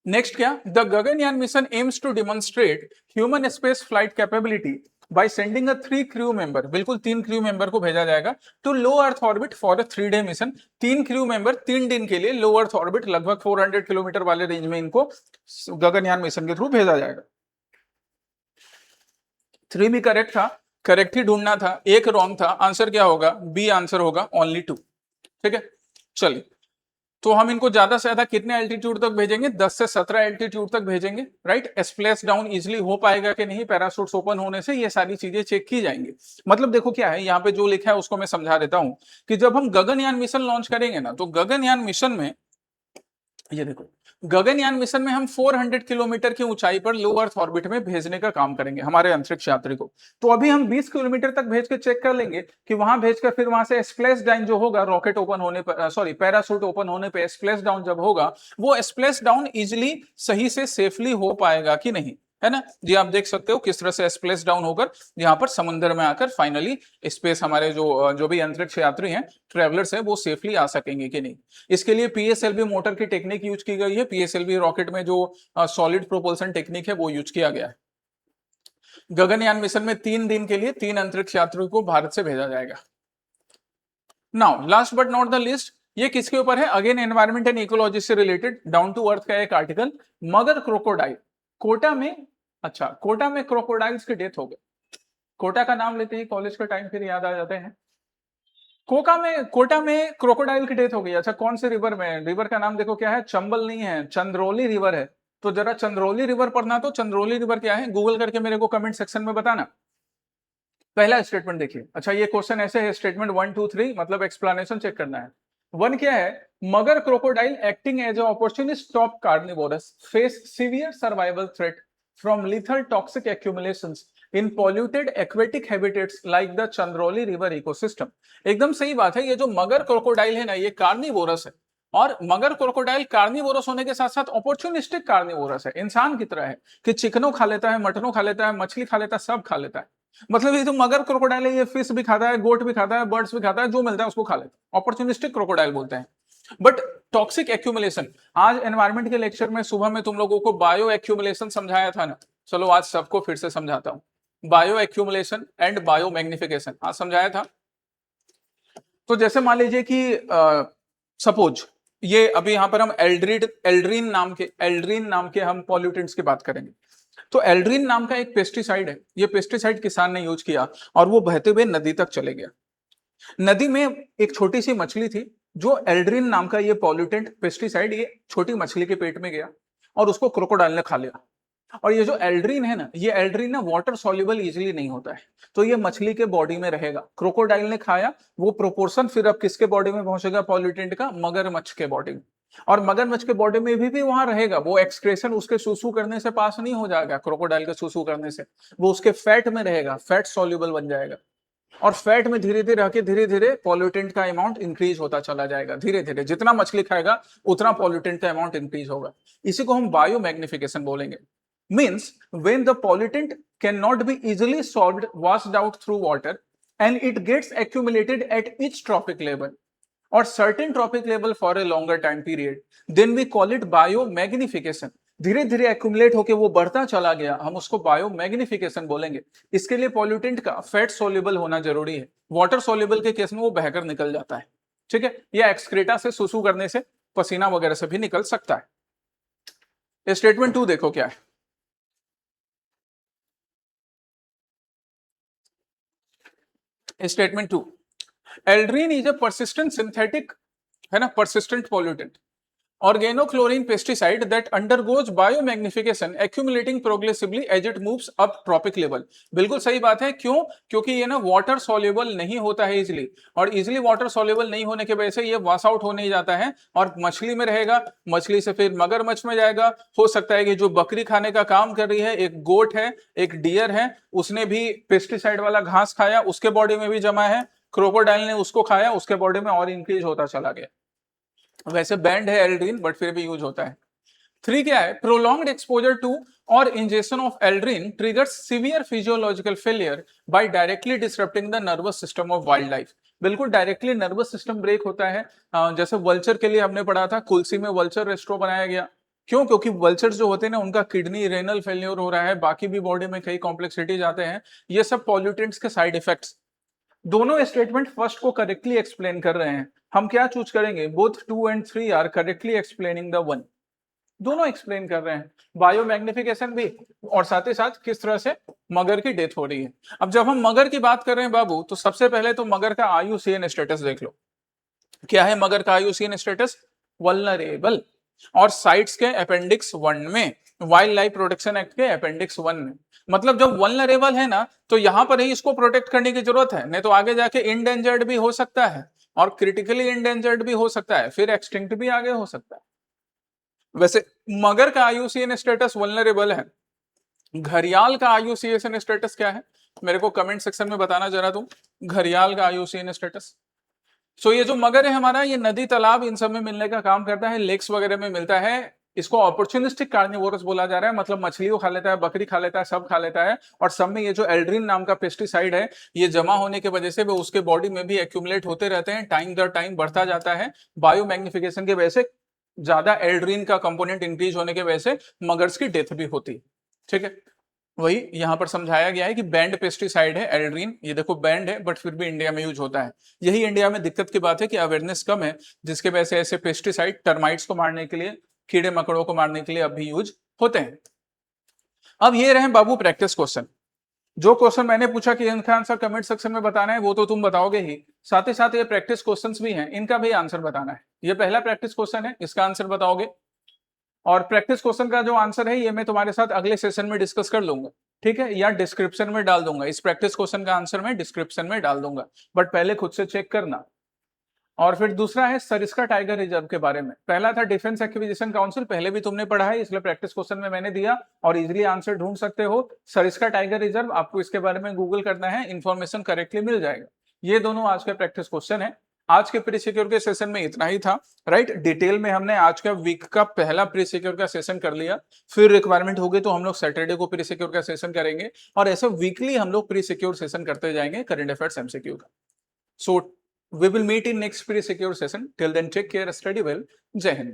नेक्स्ट क्या? The Gaganyaan mission aims to demonstrate human space flight capability by sending a 3 crew member. बिल्कुल 3 क्रू मेंबर को भेजा जाएगा to low earth orbit for a 3 day mission. 3 crew member 3 दिन के लिए लो अर्थ ऑर्बिट, लगभग 400 किलोमीटर वाले रेंज में इनको गगनयान मिशन के थ्रू भेजा जाएगा। 3 भी करेक्ट था, करेक्ट ही ढूंढना था, एक रॉन्ग था, आंसर क्या होगा? बी आंसर होगा, ओनली 2। ठीक है, चलिए, तो हम इनको ज्यादा से ज्यादा कितने एल्टीट्यूड तक भेजेंगे? 10 से 17 एल्टीट्यूड तक भेजेंगे, राइट। स्प्लैश डाउन इजिली हो पाएगा कि नहीं पैराशूट्स ओपन होने से, ये सारी चीजें चेक की जाएंगी। मतलब देखो क्या है यहाँ पे जो लिखा है उसको मैं समझा देता हूं कि जब हम गगनयान मिशन लॉन्च करेंगे ना, तो गगनयान मिशन में, ये देखो, गगनयान मिशन में हम 400 किलोमीटर की ऊंचाई पर लो अर्थ ऑर्बिट में भेजने का काम करेंगे हमारे अंतरिक्ष यात्री को। तो अभी हम 20 किलोमीटर तक भेज के चेक कर लेंगे कि वहां भेजकर फिर वहां से स्प्लैश डाउन जो होगा रॉकेट ओपन होने पर, सॉरी पैराशूट ओपन होने पे स्प्लैश डाउन जब होगा, वो स्प्लैश डाउन इजिली सही से सेफली हो पाएगा कि नहीं, है ना जी। आप देख सकते हो किस तरह से स्प्लैश डाउन होकर यहाँ पर समुद्र में आकर फाइनली स्पेस हमारे जो भी अंतरिक्ष यात्री हैं, ट्रेवलर्स हैं, वो सेफली आ सकेंगे कि नहीं। इसके लिए पीएसएलवी मोटर की टेक्निक यूज की गई है। पीएसएलवी रॉकेट में जो सॉलिड प्रोपल्सन टेक्निक है वो यूज किया गया है। गगनयान मिशन में 3 दिन के लिए 3 अंतरिक्ष यात्रियों को भारत से भेजा जाएगा। Now last but not the list, ये किसके ऊपर है? अगेन एनवायरमेंट एंड इकोलॉजी से रिलेटेड डाउन टू अर्थ का एक आर्टिकल, मगर क्रोकोडाइल। कोटा में, अच्छा कोटा में क्रोकोडाइल्स की डेथ हो गई। कोटा का नाम लेते ही कॉलेज का टाइम फिर याद आ जाते हैं। कोटा में क्रोकोडाइल की डेथ हो गई। अच्छा कौन से रिवर में? रिवर का नाम देखो क्या है, चंबल नहीं है, चंद्रौली रिवर है। तो जरा चंद्रौली रिवर पढ़ना, तो चंद्रौली रिवर क्या है गूगल करके मेरे को कमेंट सेक्शन में बताना। पहला स्टेटमेंट देखिए, अच्छा ये क्वेश्चन ऐसे है, स्टेटमेंट 1 2 3 मतलब एक्सप्लेनेशन चेक करना है। 1 क्या है? मगर crocodile acting as a opportunist stop carnivorous face severe survival threat from lethal toxic accumulations in polluted aquatic habitats like the Chandrauli river ecosystem. एकदम सही बात है, ये जो मगर क्रोकोडाइल है ना, ये कार्निवोरस है। और मगर क्रोकोडाइल कार्निवोरस होने के साथ साथ अपॉर्चुनिस्टिक कार्निवोरस है, इंसान की तरह है कि चिकनों खा लेता है, मटनों खा लेता है, मछली खा लेता है, सब खा लेता है। मतलब ये जो मगर क्रोकोडाइल है, ये फिश भी खाता है, गोट भी खाता है, बर्ड्स भी खाता है, जो मिलता है उसको खा लेता है। अपॉर्चुनिस्टिक क्रोकोडाइल बोलते हैं। बट टॉक्सिक एक्यूमुलेशन, आज एनवायरमेंट के लेक्चर में सुबह में तुम लोगों को बायो एक्यूमुलेशन समझाया था ना, चलो आज सबको फिर से समझाता हूं। Bio accumulation and bio magnification आज समझाया था। तो जैसे मान लीजिए कि सपोज ये अभी यहां पर हम एल्ड्रीन नाम के हम पॉल्यूटेंट्स की बात करेंगे। तो एल्ड्रीन नाम का एक पेस्टिसाइड है, ये पेस्टिसाइड किसान ने यूज किया और वो बहते हुए नदी तक चले गया। नदी में एक छोटी सी मछली थी, जो एल्ड्रीन नाम का ये पॉल्यूटेंट पेस्टिसाइड ये छोटी मछली के पेट में गया और उसको क्रोकोडाइल ने खा लिया। और ये जो एल्ड्रीन है ना, ये एल्ड्रीन ना वाटर सॉल्युबल इजीली नहीं होता है, तो ये मछली के बॉडी में रहेगा। क्रोकोडाइल ने खाया, वो प्रोपोर्शन फिर अब किसके बॉडी में पहुंचेगा पॉल्यूटेंट का? मगरमच्छ के बॉडी में। और मगरमच्छ के बॉडी में भी वहां रहेगा, वो एक्सक्रेशन उसके सूसू करने से पास नहीं हो जाएगा, क्रोकोडाइल के सूसू करने से, वो उसके फैट में रहेगा, फैट सॉल्युबल बन जाएगा। और फैट में धीरे धीरे रह के धीरे धीरे पॉल्यूटेंट का अमाउंट इंक्रीज होता चला जाएगा। धीरे धीरे जितना मछली खाएगा उतना पॉल्यूटेंट का अमाउंट इंक्रीज होगा। इसी को हम बायो मैग्निफिकेशन बोलेंगे। Means when the pollutant cannot be easily solved, washed out through water, and it gets accumulated at each trophic level or certain trophic level for a longer time period, then we call it biomagnification. धीरे धीरे accumulate होके वो बढ़ता चला गया, हम उसको biomagnification बोलेंगे। इसके लिए पॉल्यूटेंट का फैट सोल्यूबल होना जरूरी है, वाटर सोल्यूबल के केस में वो बहकर निकल जाता है, ठीक है, या एक्सक्रेटा से सुसु करने से, पसीना वगैरह से भी निकल सकता है। स्टेटमेंट 2 देखो क्या है। Statement 2, Aldrin is a persistent synthetic, है ना, persistent pollutant organochlorine pesticide that undergoes biomagnification accumulating progressively as it moves up trophic level। बिल्कुल सही बात है, क्यों? क्योंकि ये ना वाटर सॉल्युबल नहीं होता है इजिली, और इजिली वाटर सॉल्युबल नहीं होने की वजह से ये वॉश आउट होने जाता है और मछली में रहेगा, मछली से फिर मगरमच्छ में जाएगा। हो सकता है कि जो बकरी खाने का काम कर रही है, एक गोट है, एक डियर है, उसने भी पेस्टिसाइड वाला घास खाया, उसके बॉडी में भी जमा है, क्रोकोडाइल ने उसको खाया, उसके बॉडी में और इंक्रीज होता चला गया। वैसे बैंड है एल्ड्रीन, बट फिर भी यूज होता है। 3 क्या है? प्रोलॉन्ग्ड एक्सपोजर टू और injection of aldrin triggers severe physiological failure by directly disrupting the nervous system of wildlife. बिल्कुल डायरेक्टली नर्वस सिस्टम ब्रेक होता है। जैसे वल्चर के लिए हमने पढ़ा था, कुल्सी में वल्चर रेस्ट्रो बनाया गया। क्यों? क्योंकि वल्चर्स जो होते हैं ना, उनका किडनी रेनल फेलियर हो रहा है, बाकी भी बॉडी में कई कॉम्प्लेक्सिटीज आते हैं, ये सब पॉल्यूटेंट्स के साइड इफेक्ट्स। दोनों स्टेटमेंट फर्स्ट को करेक्टली एक्सप्लेन कर रहे हैं। हम क्या चूज करेंगे? Both 2 and 3 are correctly explaining the 1। दोनों एक्सप्लेन कर रहे हैं, बायो मैग्निफिकेशन भी और साथ ही साथ किस तरह से मगर की डेथ हो रही है। अब जब हम मगर की बात कर रहे हैं बाबू, तो सबसे पहले तो मगर का IUCN स्टेटस देख लो। क्या है मगर का IUCN स्टेटस? वल्नरेबल। और साइट्स के अपेंडिक्स 1 में, वाइल्ड लाइफ प्रोटेक्शन एक्ट के अपेंडिक्स 1 में, मतलब जब वल्नरेबल है ना, तो यहां पर ही इसको प्रोटेक्ट करने की जरूरत है, नहीं तो आगे जाके इंडेंजर्ड भी हो सकता है और क्रिटिकली इंडेंजर्ड भी हो सकता है, फिर एक्सटिंक्ट भी आगे हो सकता है। वैसे मगर का IUCN स्टेटस वल्नरेबल है। घड़ियाल का IUCN स्टेटस क्या है? मेरे को कमेंट सेक्शन में बताना जरा तुम, घड़ियाल का IUCN स्टेटस। सो ये जो मगर है हमारा, ये नदी तालाब इन सब में मिलने का काम करता है, लेक्स वगैरह में मिलता है। इसको अपॉर्चुनिस्टिक कार्निवोरस बोला जा रहा है, मतलब मछलियों खा लेता है, बकरी खा लेता है, सब खा लेता है। और सब में ये जो एल्ड्रिन नाम का पेस्टिसाइड है, ये जमा होने की वजह से वो उसके बॉडी में भी एक्यूमुलेट होते रहते हैं, टाइम दर टाइम बढ़ता जाता है। बायो मैग्निफिकेशन की वजह से ज्यादा एल्ड्रिन का कंपोनेंट इंक्रीज होने की वजह से मगर्स की डेथ भी होती है। ठीक है, वही यहां पर समझाया गया है कि बैंड पेस्टिसाइड है एल्ड्रीन, ये देखो बैंड है बट फिर भी इंडिया में यूज होता है। यही इंडिया में दिक्कत की बात है कि अवेयरनेस कम है, जिसके वजह से ऐसे पेस्टिसाइड टर्माइट्स को मारने के लिए, कीड़े मकड़ों को मारने के लिए अब भी यूज होते हैं। अब ये रहे बाबू प्रैक्टिस क्वेश्चन। जो क्वेश्चन मैंने पूछा कि इनका आंसर कमेंट सेक्शन में बताना है, वो तो तुम बताओगे ही, साथ ही साथ ये प्रैक्टिस क्वेश्चंस भी हैं, इनका भी आंसर बताना है। ये पहला प्रैक्टिस क्वेश्चन है, इसका आंसर बताओगे। और प्रैक्टिस क्वेश्चन का जो आंसर है ये मैं तुम्हारे साथ अगले सेशन में डिस्कस कर लूंगा, ठीक है, या डिस्क्रिप्शन में डाल दूंगा। इस प्रैक्टिस क्वेश्चन का आंसर मैं डिस्क्रिप्शन में डाल दूंगा, बट पहले खुद से चेक करना। और फिर दूसरा है सरिस्का टाइगर रिजर्व के बारे में। पहला था डिफेंस एक्विजिशन काउंसिल, पहले भी तुमने पढ़ा है, इसलिए प्रैक्टिस क्वेश्चन में मैंने दिया और इजीली आंसर ढूंढ सकते हो। सरिस्का टाइगर रिजर्व, आपको इसके बारे में गूगल करना है, इंफॉर्मेशन करेक्टली मिल जाएगा। ये दोनों आज के प्रैक्टिस क्वेश्चन है। आज के प्री सिक्योर के सेशन में इतना ही था, राइट। डिटेल में हमने आज का वीक का पहला प्री सिक्योर का सेशन कर लिया, फिर रिक्वायरमेंट होगी तो हम लोग सैटरडे को प्री सिक्योर का सेशन करेंगे, और ऐसे वीकली हम लोग प्री सिक्योर सेशन करते जाएंगे करंट अफेयर्स MCQ का। सो we will meet in next pre secure session. Till then, take care, study well. Jai Hind.